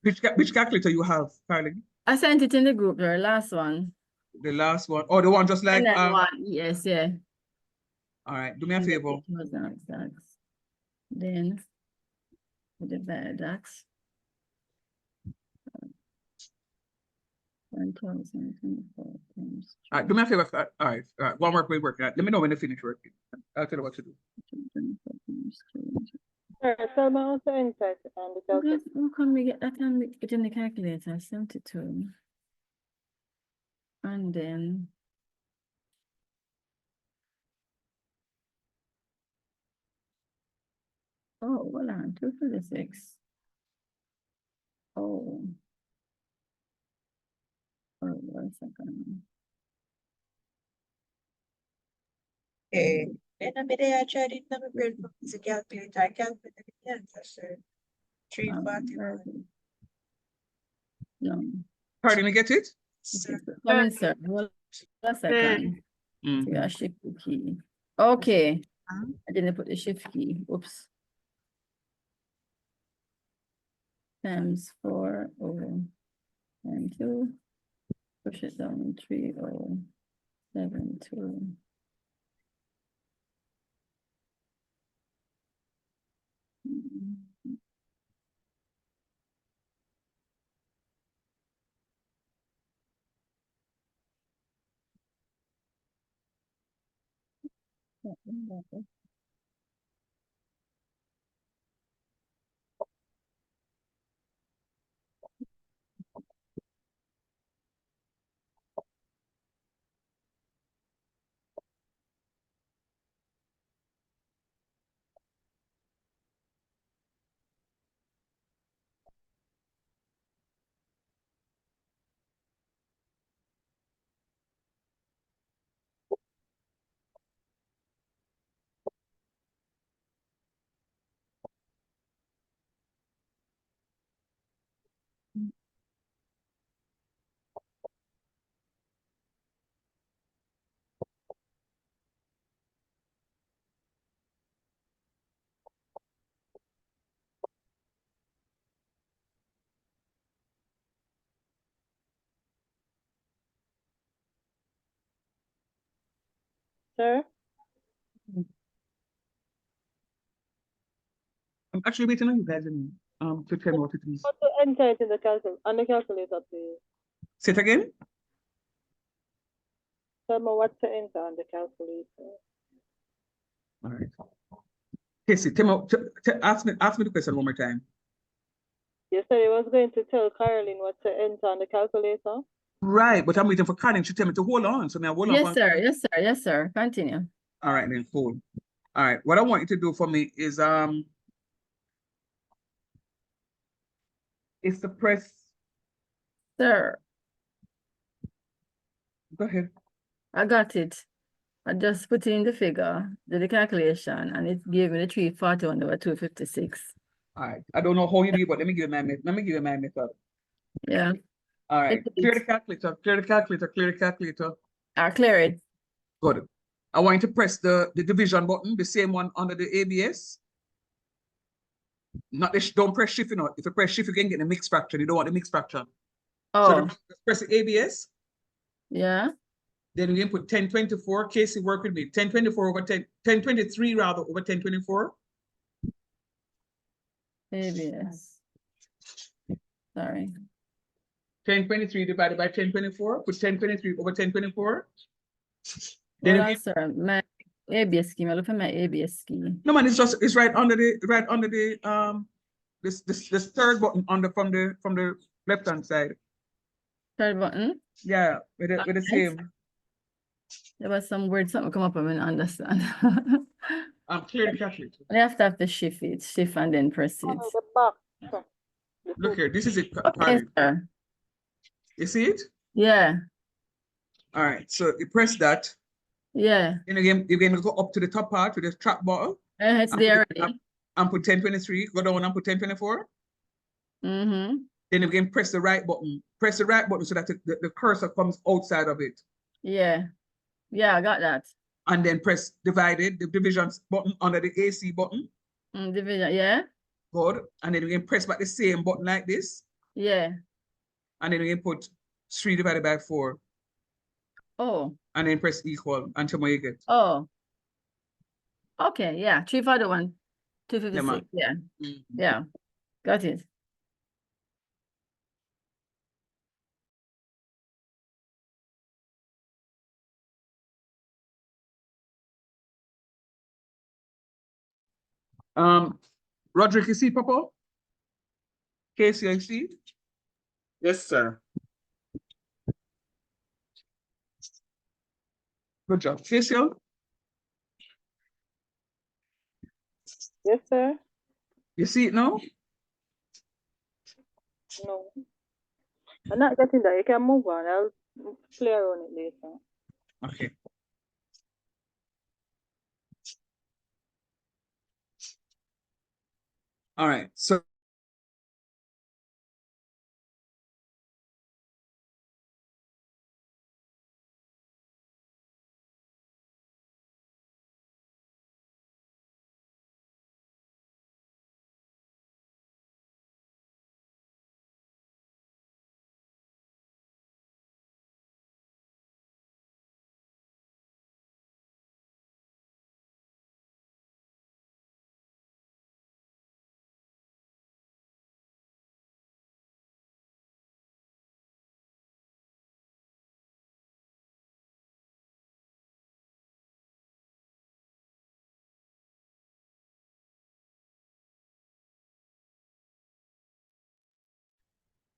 Which calculator you have, Carly? I sent it in the group there, last one. The last one. Oh, the one just like And then one, yes, yeah. All right, do me a favor. Then divide that. 1024 times. All right, do me a favor. All right, one more way working. Let me know when you finish working. I'll tell you what to do. Tell me how to enter it and the calculator. How come we get that and we get in the calculator? 72. And then Oh, hold on, 256. Oh. Oh, 1 second. Okay. Then I tried it on my brain for the calculator. I calculated the answer, sir. 341. No. Pardon me, get it? Sir. Coming, sir. Hold on a second. Mm. Yeah, shift the key. Okay. I didn't put the shift key. Oops. Times 4 over and 2. Push it down 3072. Sir? I'm actually waiting on you guys to tell me what it is. How to enter it in the on the calculator, please? Say it again. Tell me what to enter on the calculator. All right. Casey, ask me the question one more time. You said he was going to tell Caroline what to enter on the calculator? Right, but I'm waiting for Caroline. She tell me to hold on. So now hold on. Yes, sir. Yes, sir. Yes, sir. Continue. All right, then cool. All right. What I want you to do for me is to press. Sir, Go ahead. I got it. I just put in the figure, did the calculation, and it gave me the 341 over 256. All right. I don't know how you do it, but let me give you my method. Let me give you my method. Yeah. All right. It- Clear the calculator. Clear the calculator. Clear the calculator. I clear it. Good. I want you to press the division button, the same one under the ABS. Not this, don't press shift, you know. If you press shift, you can get the mixed fraction. You don't want the mixed fraction. Oh, So press the ABS. yeah. Then you can put 1024. Casey, work with me. 1024 over 1023 rather over 1024. ABS. Sorry. 1023 divided by 1024. Put 1023 over 1024. Hold on, sir. My ABS scheme. I look for my ABS scheme. No man, it's right under the this third button from the left hand side. Third button. Yeah, with the same. There was some weird something come up I didn't understand. Clear the calculator. I have to shift it, shift and then press it. The box. Look here, this is it. Okay, sir. You see it? Yeah. All right, so you press that. Yeah. And again, you're going to go up to the top part with the trap button. It's there already. And put 1023. Go down and put 1024. Mm-hmm. Then again, press the right button. Press the right button so that the cursor comes outside of it. Yeah. Yeah, I got that. And then press divided, the division button under the AC button. Division, yeah. Good. And then you can press back the same button like this. Yeah. And then you can put 3 divided by 4. Oh. And then press equal until you get. Oh. Okay, yeah. 341, 256. Yeah. Yeah. Got it. Roderick, you see Papa? Casey, you see? Yes, sir. Good job. Casey? Yes, sir. You see it now? No. I'm not getting that. You can move on. I'll play around it later. Okay. All right. So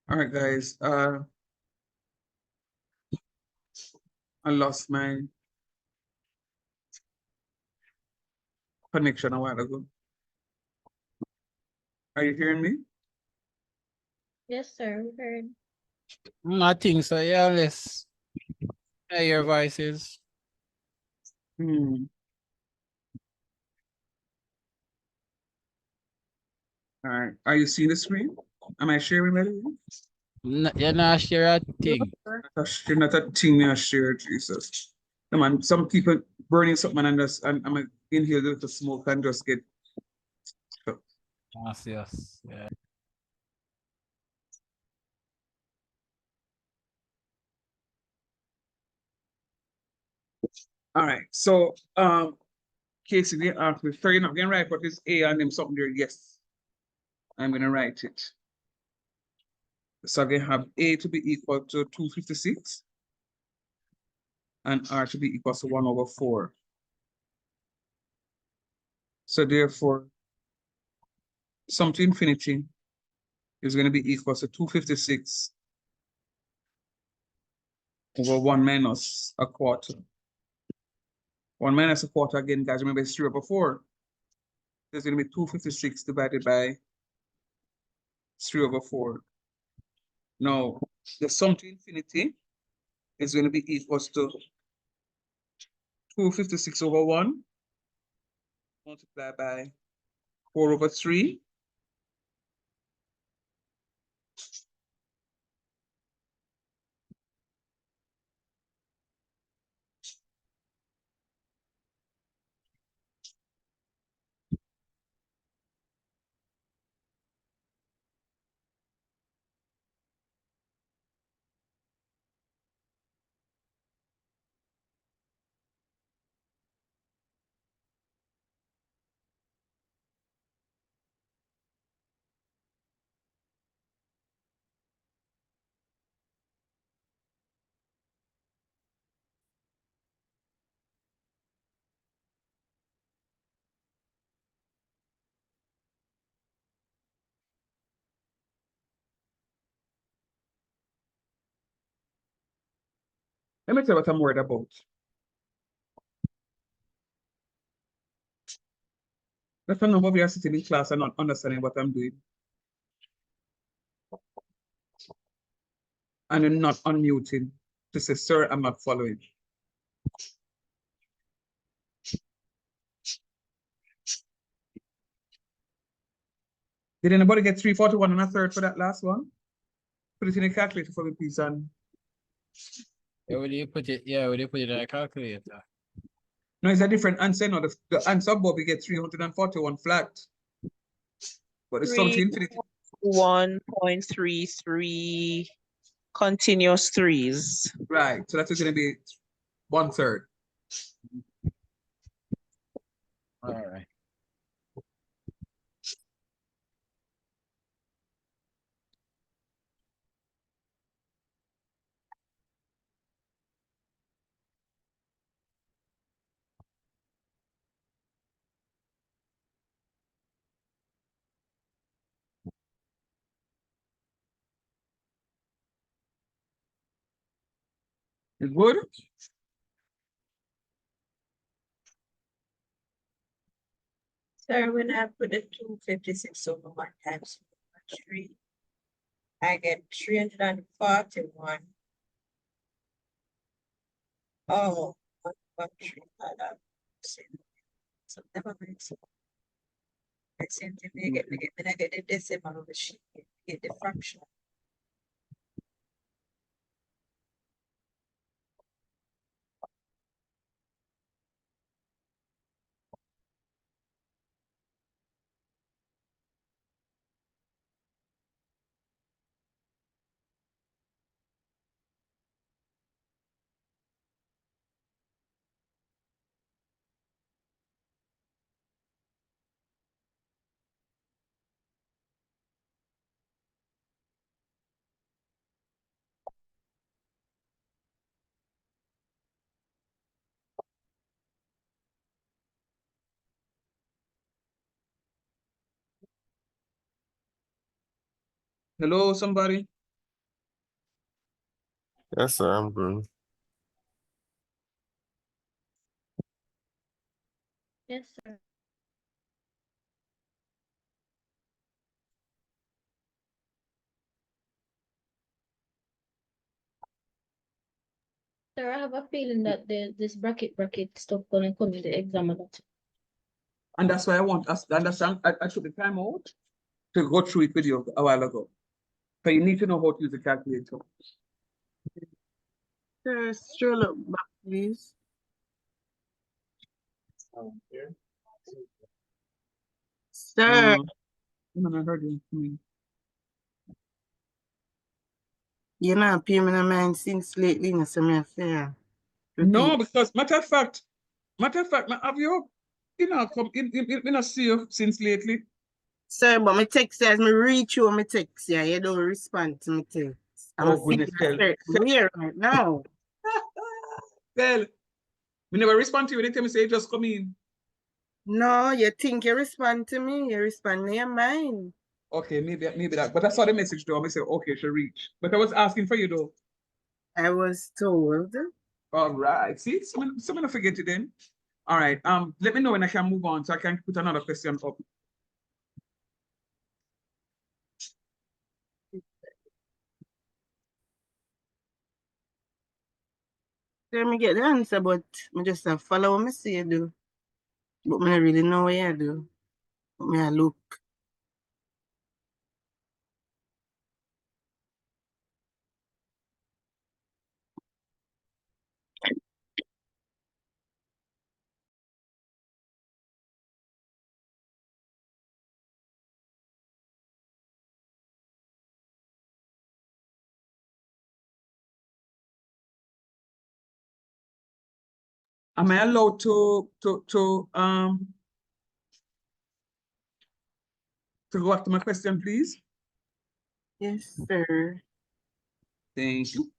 all right, guys. I lost my connection a while ago. Are you hearing me? Yes, sir, we heard. I think so, yeah, let's hear your voices. All right. Are you seeing the screen? Am I sharing Melody? You're not sure a thing. You're not a thing me I share, Jesus. No man, some people burning something and just and I'm in here to smoke and just get Yes. Yeah. all right. So Casey, they asked me, so you're not gonna write what is A and them something there? Yes. I'm gonna write it. So I'm gonna have A to be equal to 256 and R to be equal to 1/4. So therefore, sum to infinity is going to be equal to 256 over 1 minus a quarter. 1 minus a quarter, again, guys, remember it's 3/4. There's going to be 256 divided by 3/4. Now, the sum to infinity is going to be equal to 256 over 1 multiplied by 4/3. Let me tell you what I'm worried about. That's a number of you are sitting in class and not understanding what I'm doing. And you're not unmuting to say, sir, I'm not following. Did anybody get 341 and a third for that last one? Put it in a calculator for me, please. And Yeah, where do you put it? Yeah, where do you put it in a calculator? no, it's a different answer. No, the answer above, we get 341 flat. But the sum to infinity. 1.33 continuous threes. Right. So that's going to be 1/3. All right. It's good. Sir, when I put the 256 over 1 times 3, I get 341. Oh, 113. So never mind. So I same thing. I get when I get the decimal of the sheet, I get the fraction. Hello, somebody? Yes, sir, I'm good. Yes, sir. Sir, I have a feeling that this bracket stuff gonna come in the exam a lot. And that's why I want us to understand. I took the time out to go through it with you a while ago. So you need to know how to use the calculator. Sir, stroll up back, please. Sir, I heard you. you not pay me no mind since lately, no say me a fair. No, because matter of fact, have you, come in a see you since lately? Sir, but my text says me reach you, my text, yeah, you don't respond to me text. I'm Oh, goodness, here right now. Well, we never respond to you anytime you say just come in. No, you think you respond to me, you respond to your mind. Okay, maybe that. But I saw the message though. I said, okay, she'll reach. But I was asking for you though. I was told. All right. See, someone will forget it then. All right. Let me know when I can move on so I can put another question up. Let me get the answer, but I just have follow what me say you do. But I really know what you do. But me I look. Am I allowed to go back to my question, please? Yes, sir. Thank you.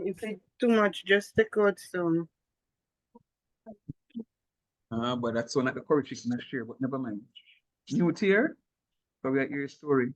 If it's too much, just take out some. But that's one at the courage chicken next year, but never mind. New tier, so we got your story.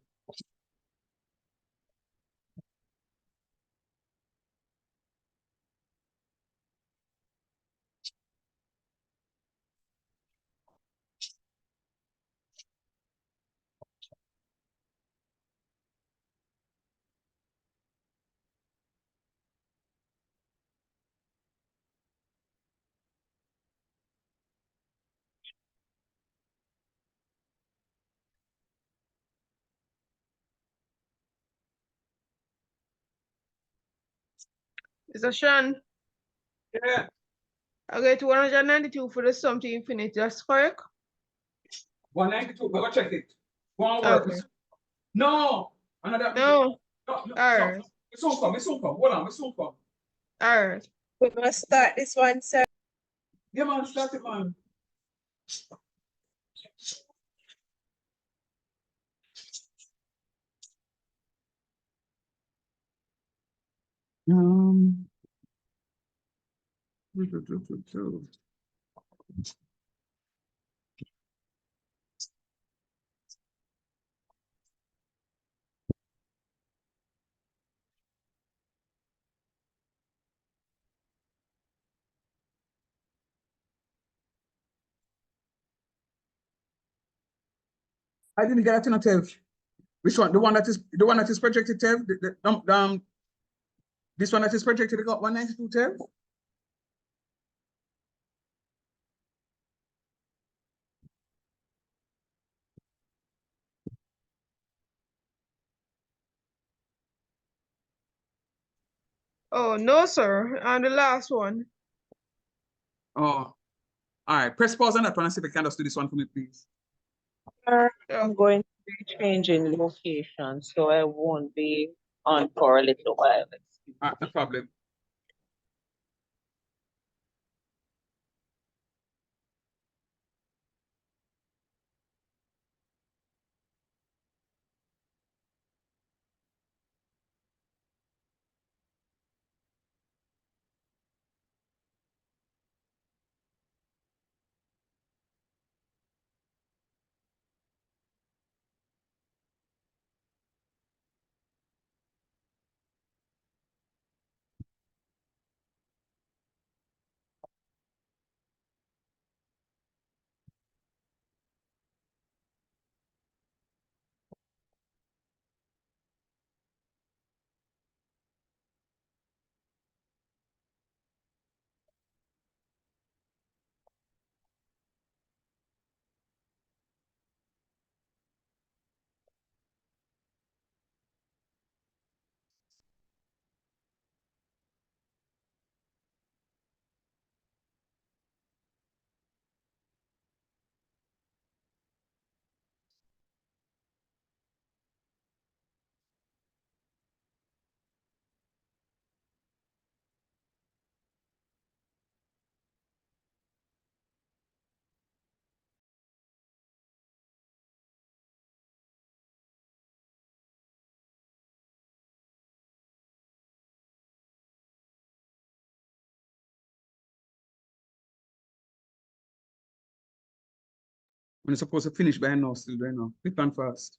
Mr. Sean, Yeah. I get 192 for the sum to infinity. That's correct? 192, but go check it. Go on work. Okay. No! Another. No. No, no, Alright. It's soon come. Hold on, it's soon come. Alright. We must start this one, sir. Yeah, man, start it, man. Um, I didn't get that in a Tev. Which one? The one that is projected, Tev? This one that is projected, it got 192, Tev? Oh, no, sir. And the last one. Oh, all right. Press pause on that one and see if you can just do this one for me, please. I'm going to be changing location, so I won't be on for a little while. All right, no problem. We're supposed to finish by now, still right now. Click on fast.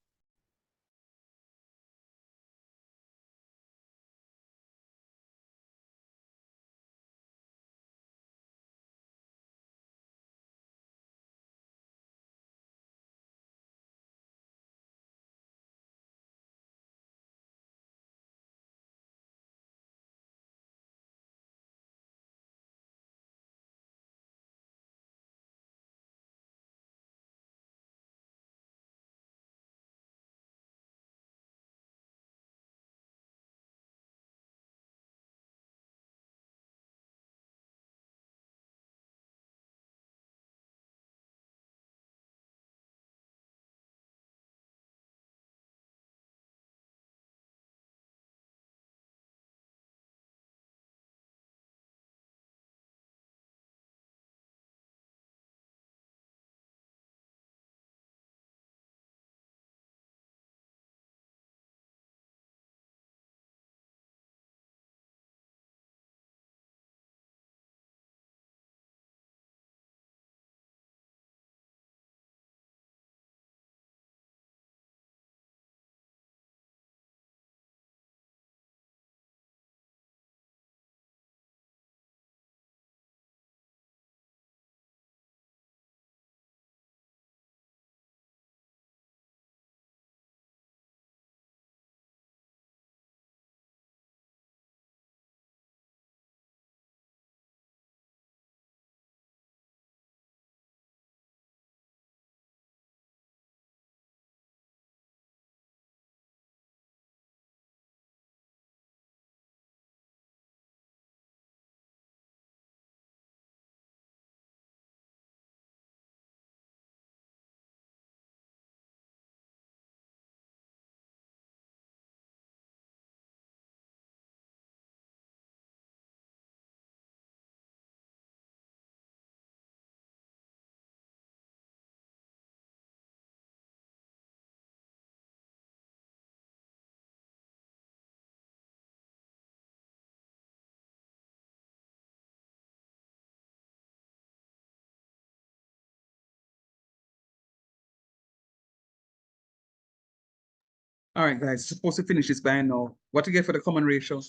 All right, guys, supposed to finish this by now. What you get for the common ratio?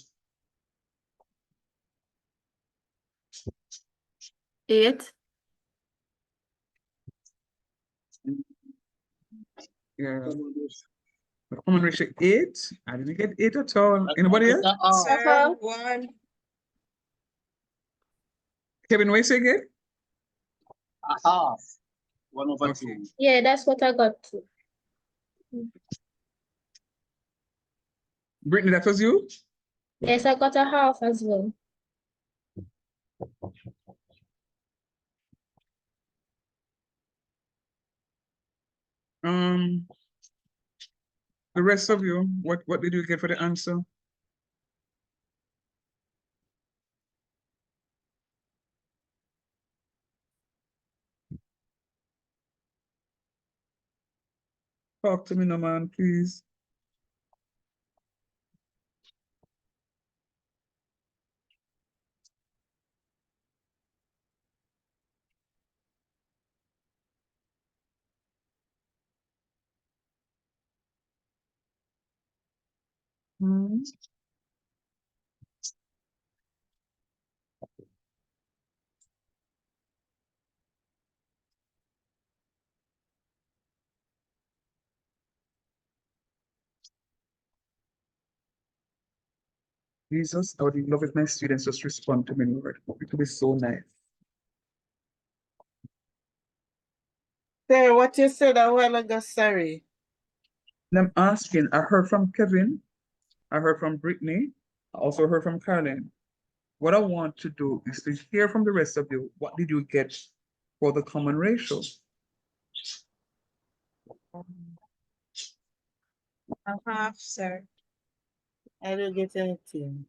8. Yeah. The common ratio 8. I didn't get 8 at all. Anybody else? Sir, 1. Kevin, what you say again? A half. 1/2. Okay. Yeah, that's what I got too. Brittany, that was you? Yes, I got a half as well. The rest of you, what did you get for the answer? Talk to me, no man, please. Hmm. Jesus, I would love if my students just respond to me, Lord. It would be so nice. Sir, what you said a while ago, sorry. And I'm asking, I heard from Kevin, I heard from Brittany, I also heard from Caroline. What I want to do is to hear from the rest of you, what did you get for the common ratio? A half, sir. I don't get anything.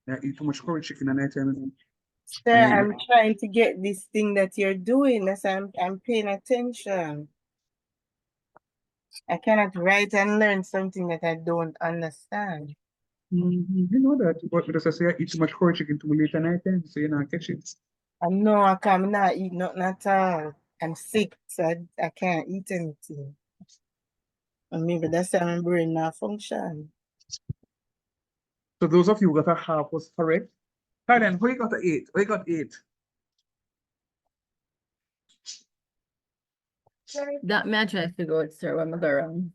I eat too much curry chicken at night time. Sir, I'm trying to get this thing that you're doing. That's I'm paying attention. I cannot write and learn something that I don't understand. You know that, but because I say I eat too much curry chicken too late at night time, so you know, catch it. I know I can't not eat nothing at all. I'm sick, so I can't eat anything. And maybe that's why my brain not function. So those of you who got a half was correct. Caroline, who you got an 8? Who you got 8? That may I try to figure out, sir, when I go around.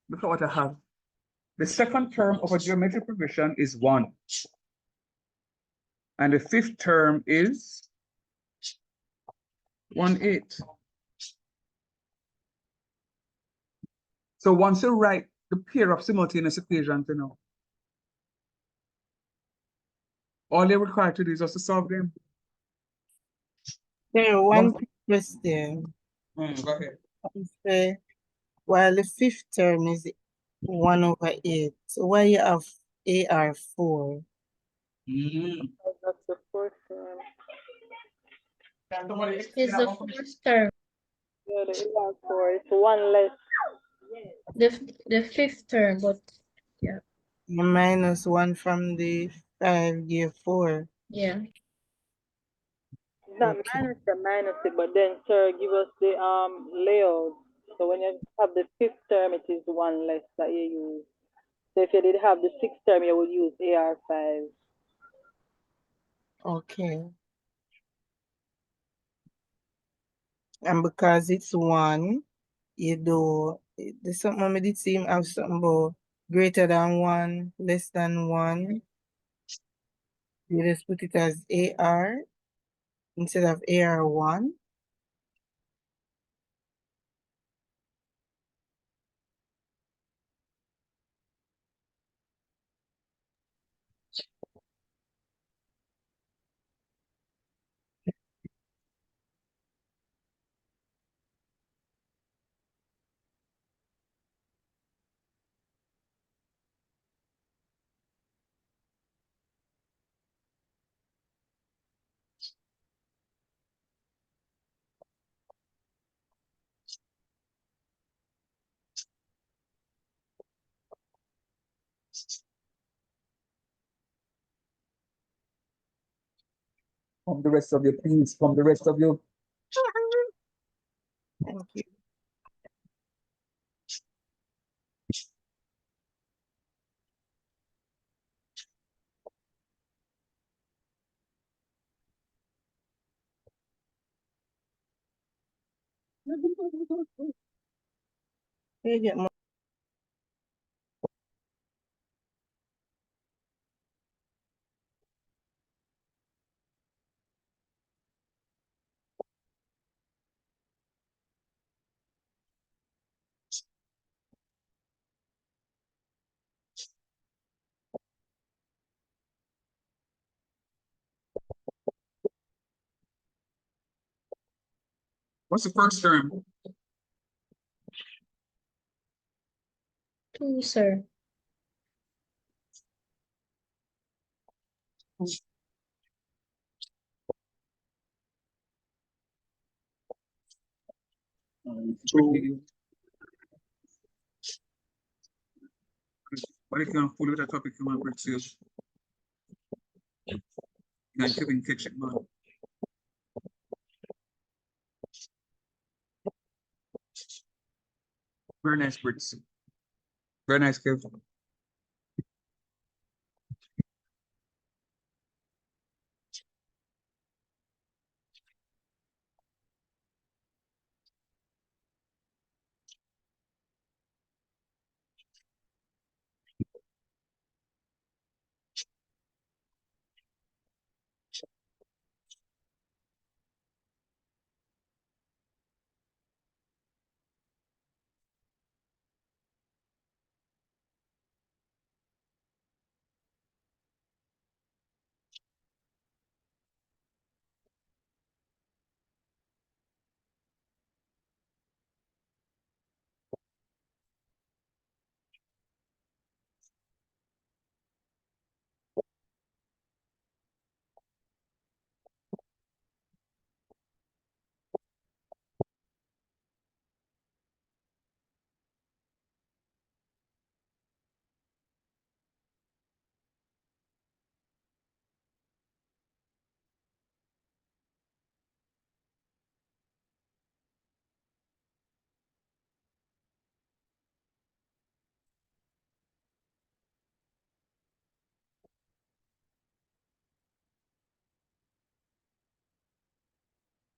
Look at what I have. The second term of a geometric progression is 1. And the fifth term is 1/8. So once you write the pair of simultaneous equations, you know, all they require to do is just to solve them. There, one question. Go ahead. Say, while the fifth term is 1/8, so why you have AR4? That's the fourth term. It's the first term. Yeah, the AR4 is one less. The fifth term, but yeah. Minus 1 from the 5 give 4. Yeah. It's not minus the minus it, but then sir give us the layout. So when you have the fifth term, it is one less that you use. So if you did have the sixth term, you would use AR5. Okay. And because it's 1, you do, there's something I did see him have something about greater than 1, less than 1. You just put it as AR instead of AR1. From the rest of you, please. From the rest of you. Thank you. You get more. What's the first term? 2, sir. Two. But if you're full with a topic, you want to see. You can catch it, man. Very nice, Brits. Very nice, Kev.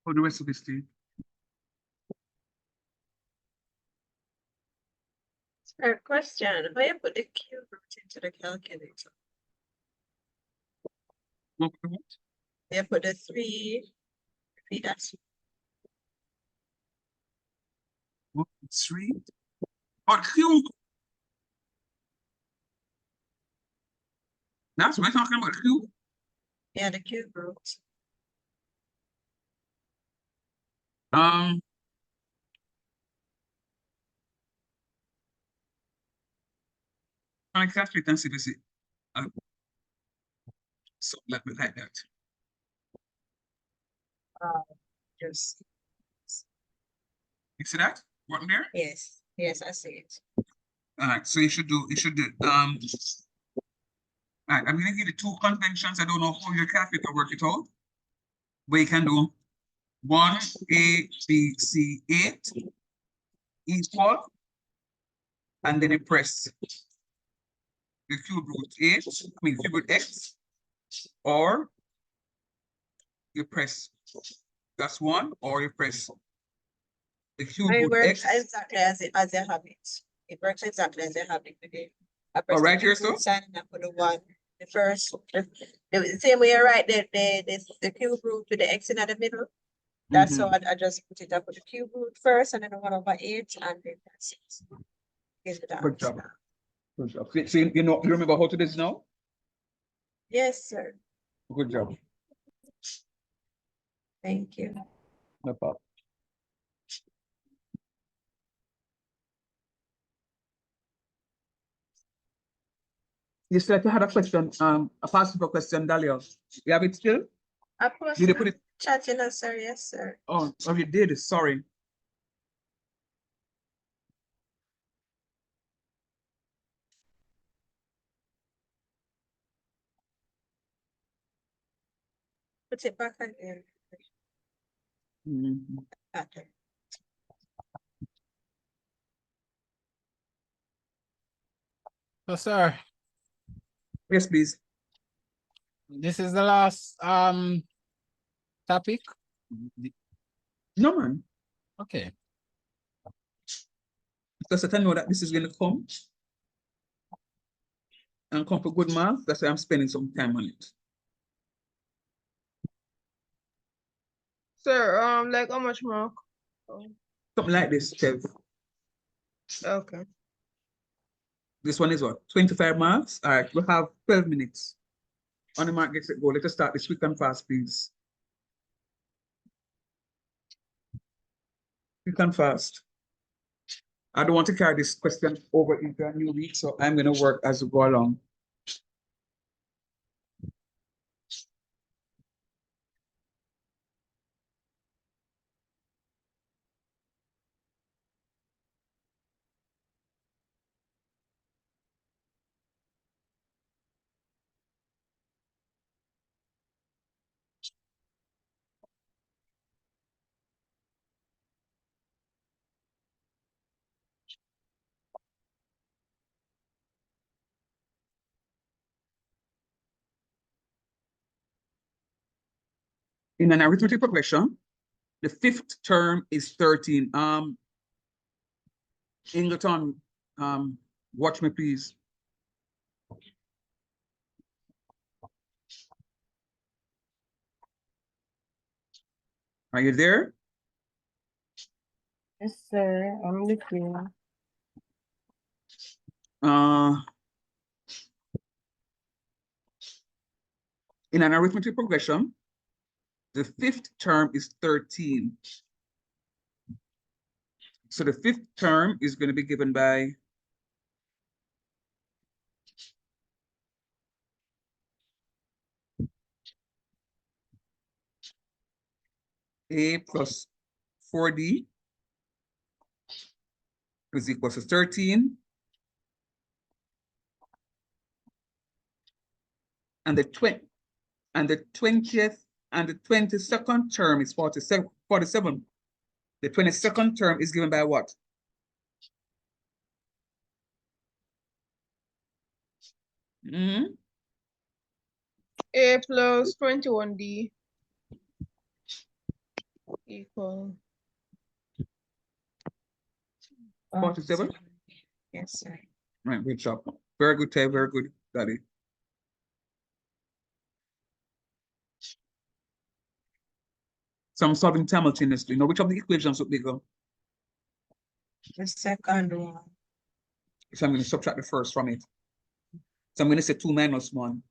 For the rest of this team. Sir, question, how you put the cube root into the calculator? What? You put the 3, repeat that. What? 3? Or cube? That's what we're talking about, cube? Yeah, the cube root. I calculate and see this. So let me like that. Just, You see that? What there? yes, yes, I see it. All right, so you should do, all right, I'm gonna give you 2 conventions. I don't know how your calculator work it out, but you can do 1 A, B, C, 8 equal, and then you press the cube root 8, cube root X, or you press just 1, or you press the cube It root works X. exactly as you have it. It works exactly as you have it today. I press right the here, cube root so? sign and I put the 1. The first, the same way you write the cube root with the X in the middle. That's how I just put it up with the cube root first and then the 1/8 and then that's it. Gives it Good job. Good job. So you know, you remember how to do this now? Yes, sir. Good job. Thank you. No problem. You said you had a question, a possible question, Dalia. You have it still? I post Did you put it? chat, sir. Yes, sir. Oh, you did. Sorry. Put it back again. Okay. So, sir, Yes, please. this is the last topic. No, man. Okay. Because I know that this is going to come and come for good marks. That's why I'm spending some time on it. Sir, like how much mark? Oh, Something like this, Kev. okay. This one is what? 25 marks. All right, we'll have 12 minutes. On the mark, get set, go. Let us start this quick and fast, please. Quick and fast. I don't want to carry this question over into a new week, so I'm going to work as we go along. In an arithmetic progression, the fifth term is 13. Ingleton, watch me, please. Are you there? Yes, sir. I'm looking. In an arithmetic progression, the fifth term is 13. So the fifth term is going to be given by A plus 4D is equal to 13. And the 20th and the 22nd term is 47. The 22nd term is given by what? A plus 21D equal 47? Yes, sir. Right, good job. Very good, Tay, very good, Daddy. So I'm solving simultaneously. Now, which of the equations would be go? The second one. So I'm going to subtract the first from it. So I'm going to say 2 minus 1.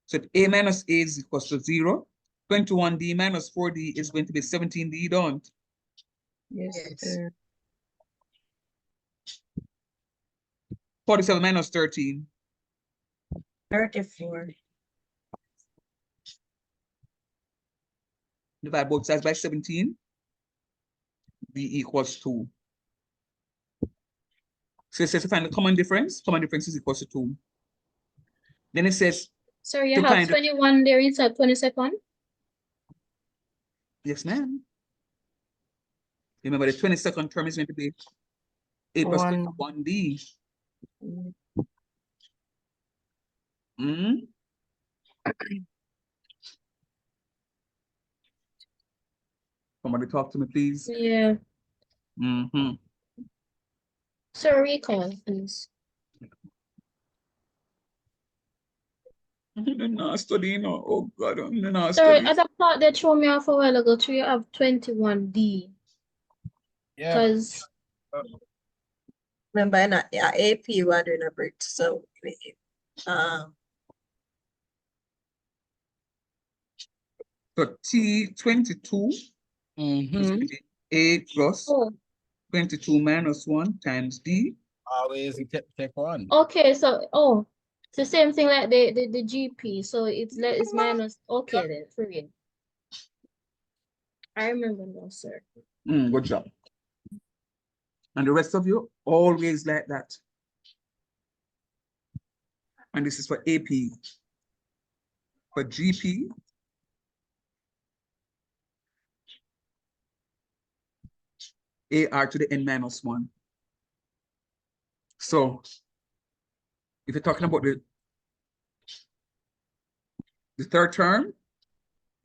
So A minus A is equals to 0. 21D minus 4D is going to be 17D, don't? Yes, sir. 47 minus 13. 34. Divide both sides by 17. B equals 2. So it says to find the common difference. Common difference is equals to 2. Then it says, So you to have find 21 there inside 22nd? yes, ma'am. Remember, the 22nd term is going to be A plus 1D. Somebody talk to me, please. Yeah. So recall, please. No studying. Oh God, no Sorry, studying. at the part they threw me off a while ago, so you have 21D. Yeah. Because Remember, in AP, we're doing a break. So, So T22 is going to be A plus 22 minus 1 times D. Always take one. okay, so it's the same thing like the GP. So it's minus. Okay, then forget. I remember now, sir. Good job. And the rest of you always like that. And this is for AP. For GP, AR to the N minus 1. So if you're talking about the third term,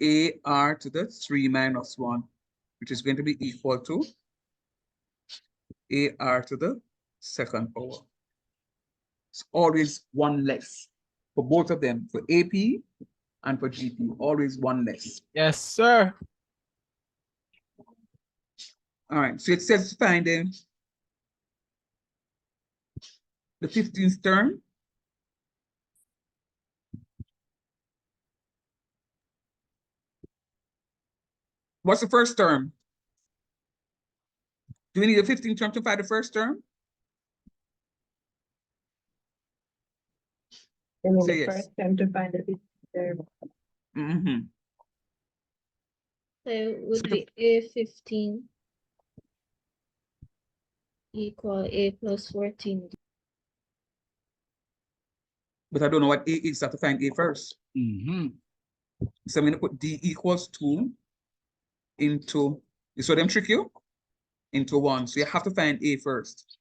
AR to the 3 minus 1, which is going to be equal to AR to the second power. It's always one less for both of them, for AP and for GP, always one less. Yes, sir. All right, so it says to find the 15th term. What's the first term? Do we need a 15th term to find the first term? Say yes. First time to find the 15th term. Mm-hmm. So it would be A15 equal A plus 14. But I don't know what A is, so I have to find A first. Mm-hmm. So I'm going to put D equals 2 into, you saw them trick you? Into 1. So you have to find A first.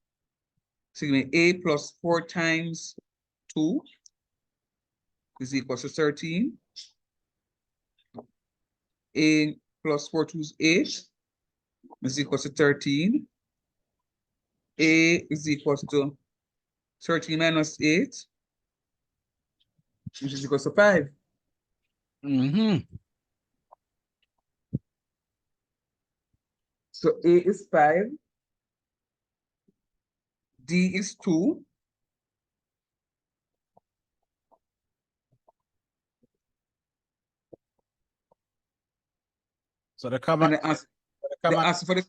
So give me A plus 4 times 2 is equal to 13. A plus 4 2 is 8 is equal to 13. A is equal to 13 minus 8, which is equal to 5. Mm-hmm. So A is 5. D is 2. So the common, And the answer for the,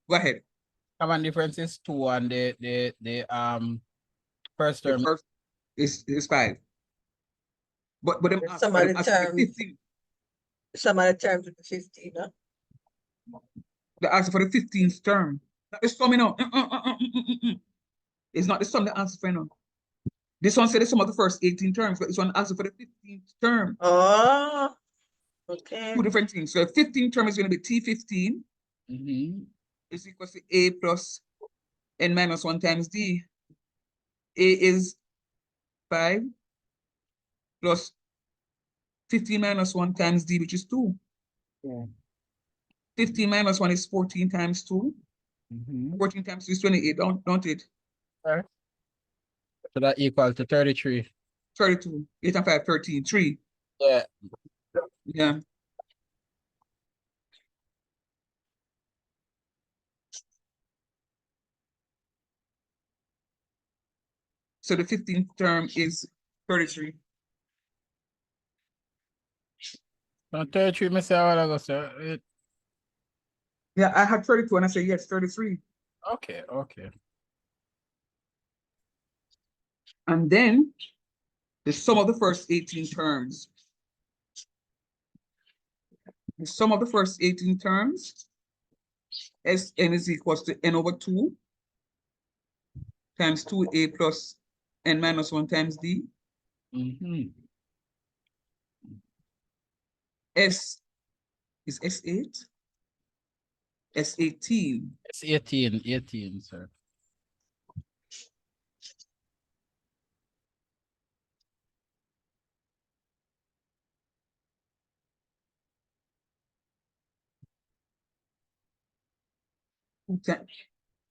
go ahead. common difference is 2 and the first The term. first is 5. But them ask Some for of them the ask for the terms, 15. some of the terms with the 15, huh? They ask for the 15th term. Not the sum, you know. It's not the sum they answer for, you know. This one said the sum of the first 18 terms, but this one asks for the 15th term. Oh, okay. Two different things. So the 15th term is going to be T15 Mm-hmm. is equal to A plus N minus 1 times D. A is 5 plus 15 minus 1 times D, which is 2. Yeah. 15 minus 1 is 14 times 2. Mm-hmm. 14 times 2 is 28, don't it? Sir. So that equal to 33. 32. 8 and 5, 13. 3. Yeah. Yeah. So the 15th term is 33. No, 33, I say a while ago, sir. Yeah, I had 32 and I said yes, 33. Okay, okay. And then the sum of the first 18 terms. The sum of the first 18 terms, Sn is equals to n over 2 times 2a plus n minus 1 times d. Mm-hmm. S is S8, S18. It's 18, sir.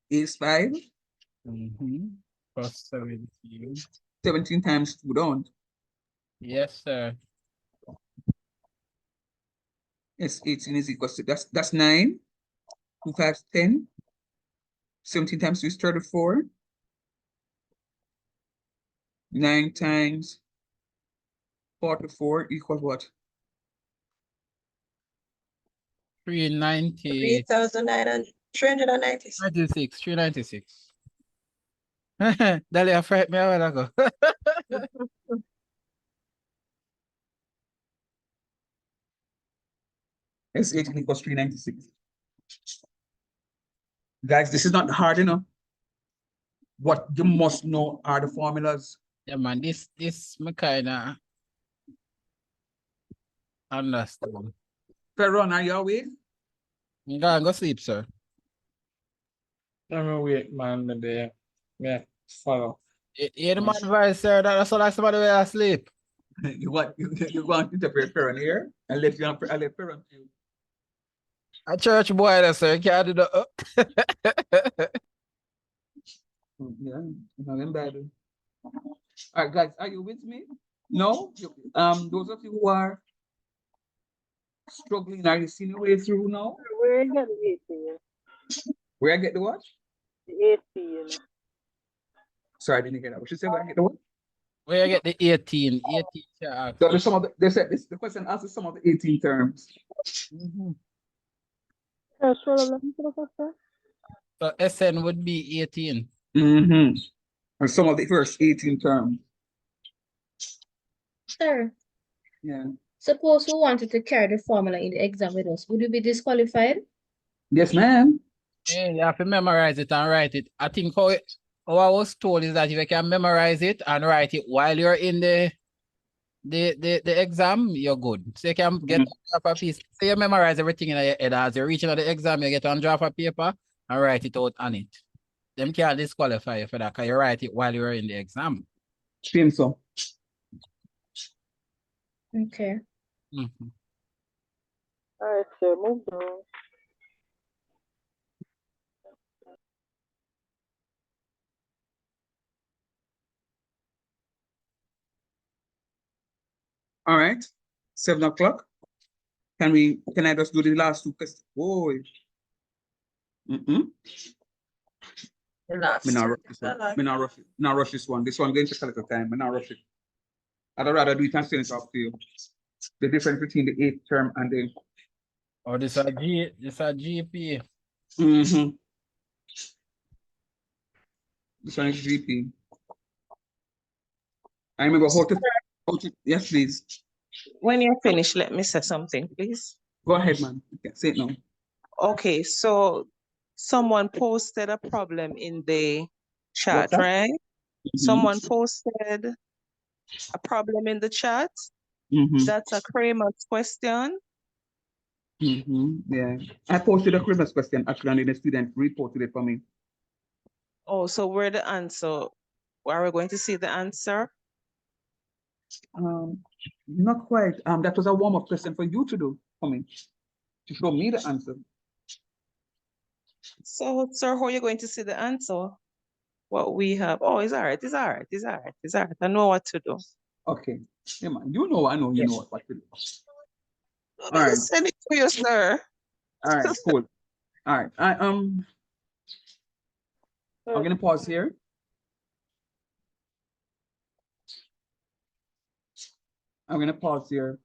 Is 5. Mm-hmm. Plus 17. 17 times 2 down. Yes, sir. S18 is equals to, that's 9. 2 5 10. 17 times 2 is 34. 9 times 44 equals what? 390. 3,396. 96, 396. Dali, I frightened me a while ago. S18 equals 396. Guys, this is not hard enough. What you must know are the formulas. Yeah, man, this me kinda understand. Ferron, are you awake? Go sleep, sir. I'm awake, man. Yeah, follow. You the man advice, sir. That's all like somebody will asleep. You want to interpret Ferron here? I let Ferron to you. A church boy, there, sir. Can't do the. Yeah, nothing bad. All right, guys, are you with me? No? Those of you who are struggling, are you seeing your way through now? Where you get the 18? Where I get the what? The 18. Sorry, I didn't get that. What you say? Where I get the what? Where you get the 18? 18 charts. So there's some of the, they said this, the question answers some of the 18 terms. So SN would be 18. Mm-hmm. And some of the first 18 terms. Sir, Yeah. suppose we wanted to carry the formula in the exam with us, would you be disqualified? Yes, ma'am. Yeah, you have to memorize it and write it. I think how I was told is that if you can memorize it and write it while you're in the exam, you're good. So you can get off a piece. So you memorize everything in your head. As you're reaching out the exam, you get on draft of paper and write it out on it. Them can't disqualify you for that because you write it while you're in the exam. Think so. Okay. Mm-hmm. All right, sir, move down. All right. 7 o'clock. Can I just do the last two questions? Whoa. The last Me not two. rush this one. Me not rush this one. This one going to take a little time. Me not rush it. I'd rather do it and send it off to you. The difference between the 8th term and the Oh, this a GP. Mm-hmm. This one is GP. I remember how to yes, please. When you're finished, let me say something, please. Go ahead, man. Okay, say it now. Okay, so someone posted a problem in the chat, What's that? right? Mm-hmm. Someone posted a problem in the chat. Mm-hmm. That's a Kramer's question. Mm-hmm. Yeah. I posted a Christmas question actually, and the student reported it for me. Oh, so where the answer? Are we going to see the answer? Not quite. That was a warm-up question for you to do for me, to show me the answer. So, sir, how are you going to see the answer? What we have? Oh, it's all right. It's all right. It's all right. It's all right. I know what to do. Okay. Yeah, man. You know, I know you know what to do. All right. Send it to you, sir. All right, cool. All right. I'm gonna pause here. I'm gonna pause here.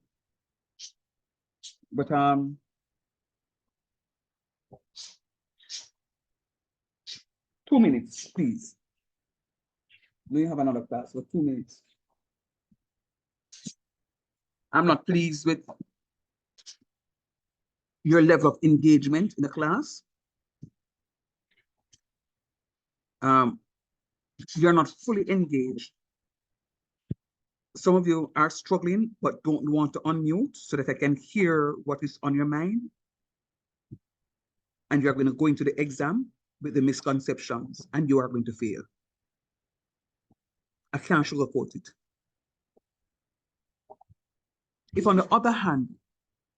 But 2 minutes, please. We have another class for 2 minutes. I'm not pleased with your level of engagement in the class. You're not fully engaged. Some of you are struggling but don't want to unmute so that I can hear what is on your mind. And you're going to go into the exam with the misconceptions and you are going to fail. I can't sugarcoat it. If on the other hand,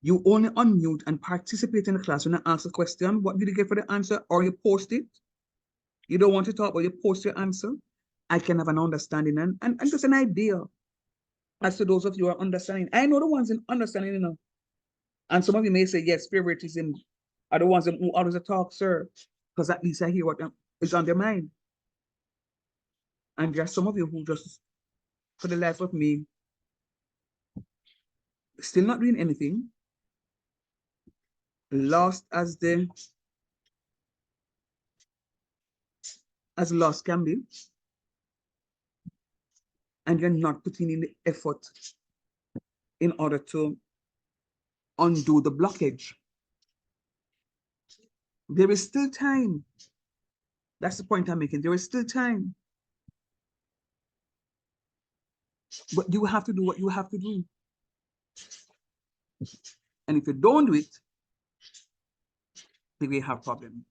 you only unmute and participate in the class when I ask a question, what did you get for the answer? Or you post it. You don't want to talk, but you post your answer. I can have an understanding and just an idea as to those of you who are understanding. I know the ones in understanding, you know. And some of you may say, yes, favoritism are the ones who always talk, sir, because at least I hear what is on their mind. And there are some of you who just, for the life of me, still not doing anything, lost as lost can be, and you're not putting in the effort in order to undo the blockage. There is still time. That's the point I'm making. There is still time. But you have to do what you have to do. And if you don't do it, then we have problem.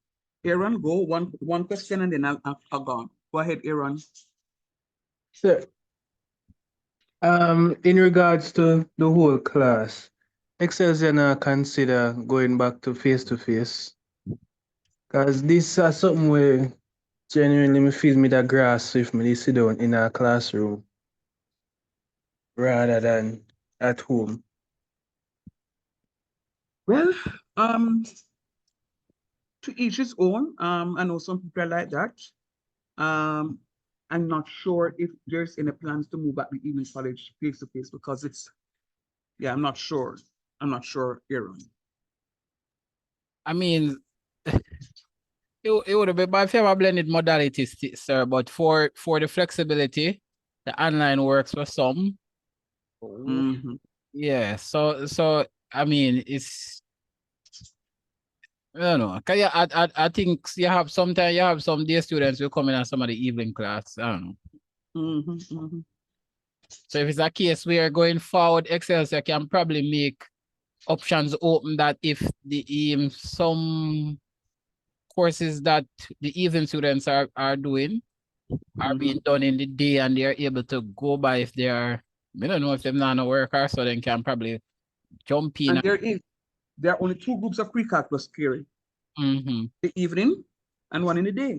Aaron, go one question and then I'll go on. Go ahead, Aaron. Sir, in regards to the whole class, Excelsior consider going back to face, because this is something where genuinely me feel me that grass if me dey sit down in a classroom rather than at home. Well, to each his own. I know some people are like that. I'm not sure if there's any plans to move back to evening college face to face because it's, yeah, I'm not sure. I'm not sure, Aaron. I mean, it would have been my favorite blended modalities, sir, but for the flexibility, the online works for some. Yeah, so I mean, it's I don't know. Cause yeah, I think you have sometimes you have some day students who come in on some of the evening class. I don't know. So if it's a case where going forward, Excelsior can probably make options open that if the some courses that the evening students are doing are being done in the day and they're able to go by if they are, I don't know if they're not a worker, so they can probably jump in. And there are only two groups of pre-calculus theory. The evening and one in the day.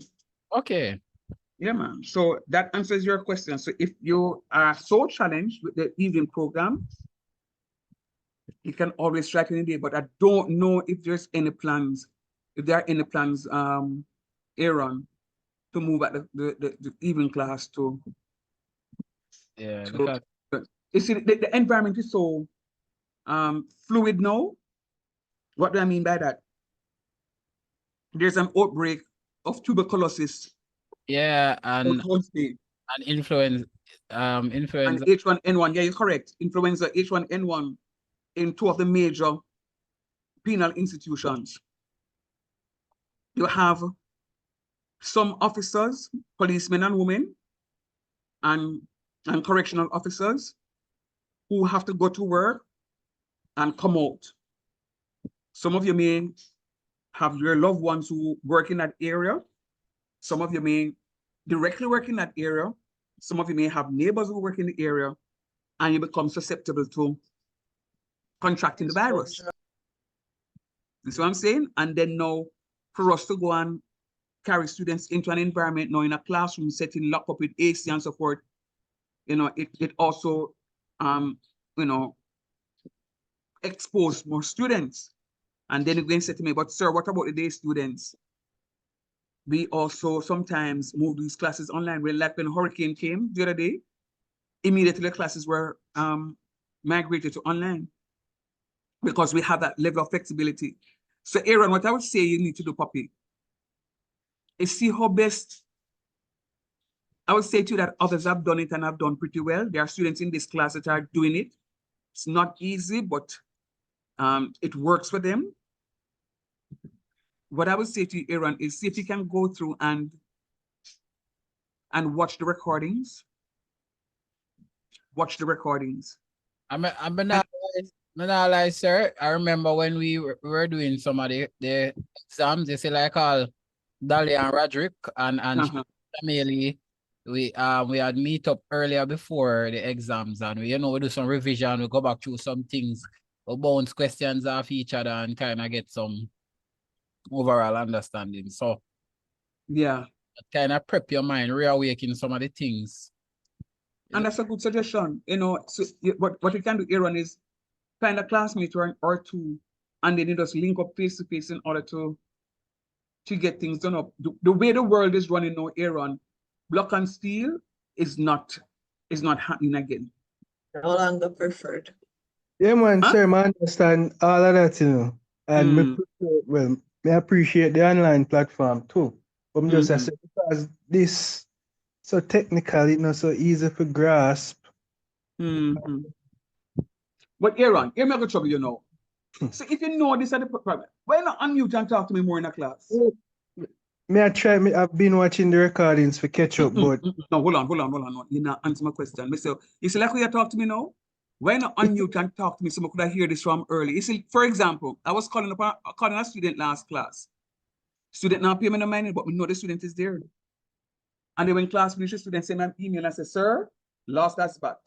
Okay. Yeah, man. So that answers your question. So if you are so challenged with the evening program, you can always strike in the day. But I don't know if there's any plans, if there are any plans, Aaron, to move at the evening class to. Yeah, because you see the environment is so fluid now. What do I mean by that? There's an outbreak of tuberculosis. Yeah, and influenza. And H1N1, yeah, you're correct. Influenza H1N1 in two of the major penal institutions. You have some officers, policemen and women, and correctional officers who have to go to work and come out. Some of you may have your loved ones who work in that area. Some of you may directly work in that area. Some of you may have neighbors who work in the area, and you become susceptible to contracting the virus. You see what I'm saying? And then now, for us to go and carry students into an environment now in a classroom setting, locked up with AC and so forth, you know, it also, you know, expose more students. And then again said to me, but sir, what about the day students? We also sometimes move these classes online. Well, like when hurricane came the other day, immediately the classes were migrated to online because we have that level of flexibility. So Aaron, what I would say you need to do, Poppy, is see how best. I would say to you that others have done it and have done pretty well. There are students in this class that are doing it. It's not easy, but it works for them. What I would say to you, Aaron, is see if you can go through and watch the recordings. Watch the recordings. I'm not lie, sir. I remember when we were doing some of the exams, they say like all Dali and Roderick and Shameli, we had meet up earlier before the exams and we we do some revision, we go back through some things, we bounce questions off each other and kind of get some overall understanding. So yeah, kind of prep your mind, reawaken some of the things. And that's a good suggestion. You know, so what you can do, Aaron, is find a classmate or two, and then you just link up face to face in order to get things done up. The way the world is running now, Aaron, block and steel is not happening again. No longer preferred. Yeah, man, sir, I understand all of that, you know. And I appreciate the online platform too. But I'm just saying because this so technical, it's not so easy to grasp. But Aaron, hear me go trouble you know. So if you know this is the problem, why not unmute and talk to me more in a class? I've been watching the recordings for catch up, but no, hold on. No. You not answer my question. You see, like when you talk to me now, why not unmute and talk to me so I could hear this from early? You see, for example, I was calling a student last class. Student now pay me no money, but we know the student is there. And then when class finished, the student sent an email and said, sir, lost that spot.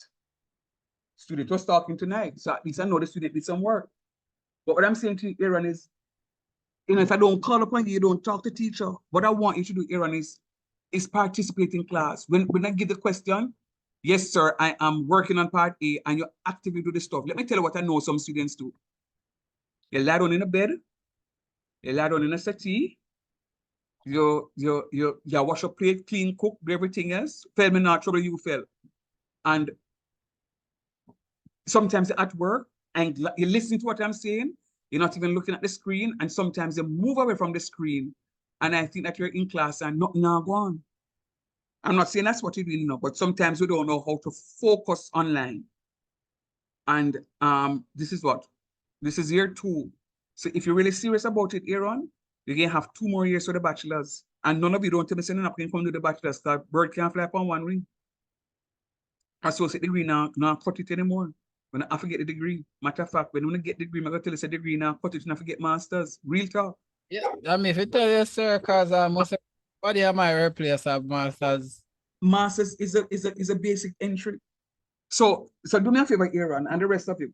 Student was talking tonight, so at least I know the student did some work. But what I'm saying to you, Aaron, is, you know, if I don't call upon you, you don't talk to teacher. What I want you to do, Aaron, is is participate in class. When I give the question, yes, sir, I am working on part A, and you actively do the stuff. Let me tell you what I know some students do. You lie down in a bed, you lie down in a settee, you wash your plate, clean, cook, do everything else. Fell me not trouble you fell. And sometimes you're at work and you listen to what I'm saying, you're not even looking at the screen, and sometimes you move away from the screen, and I think that you're in class and nothing now go on. I'm not saying that's what you're doing now, but sometimes we don't know how to focus online. And this is year 2. So if you're really serious about it, Aaron, you're gonna have 2 more years for the bachelor's. And none of you don't tell me saying nothing come to the bachelor's, because bird can't fly upon one wing. Associate degree now cut it anymore. When I forget the degree. Matter of fact, when I get the degree, I'm gonna tell you a degree now, cut it and I forget masters. Real talk. Yeah, I mean, if you tell you, sir, because most everybody at my workplace have masters. Masters is a basic entry. So do me a favor, Aaron, and the rest of you.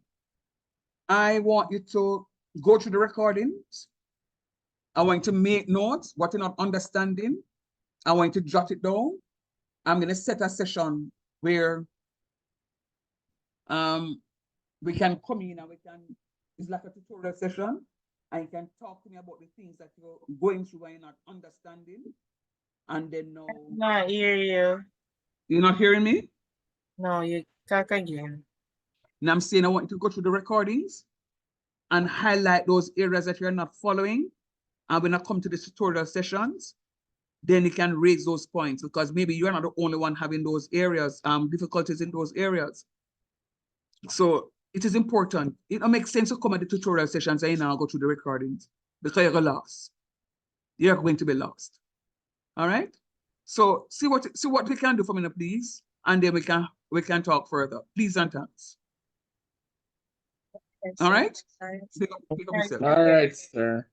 I want you to go through the recordings. I want you to make notes, what you're not understanding. I want you to jot it down. I'm gonna set a session where we can come in and it's like a tutorial session, and you can talk to me about the things that you're going through and you're not understanding. And then now. Not hear you. You're not hearing me? No, you talk again. And I'm saying I want you to go through the recordings and highlight those areas that you're not following. And when I come to the tutorial sessions, then you can raise those points, because maybe you're not the only one having those areas, difficulties in those areas. So it is important. It don't make sense to come at the tutorial sessions and now go through the recordings, because you're lost. You're going to be lost. All right. So see what we can do for me, please, and then we can talk further. Please and thanks. All right. All right, sir.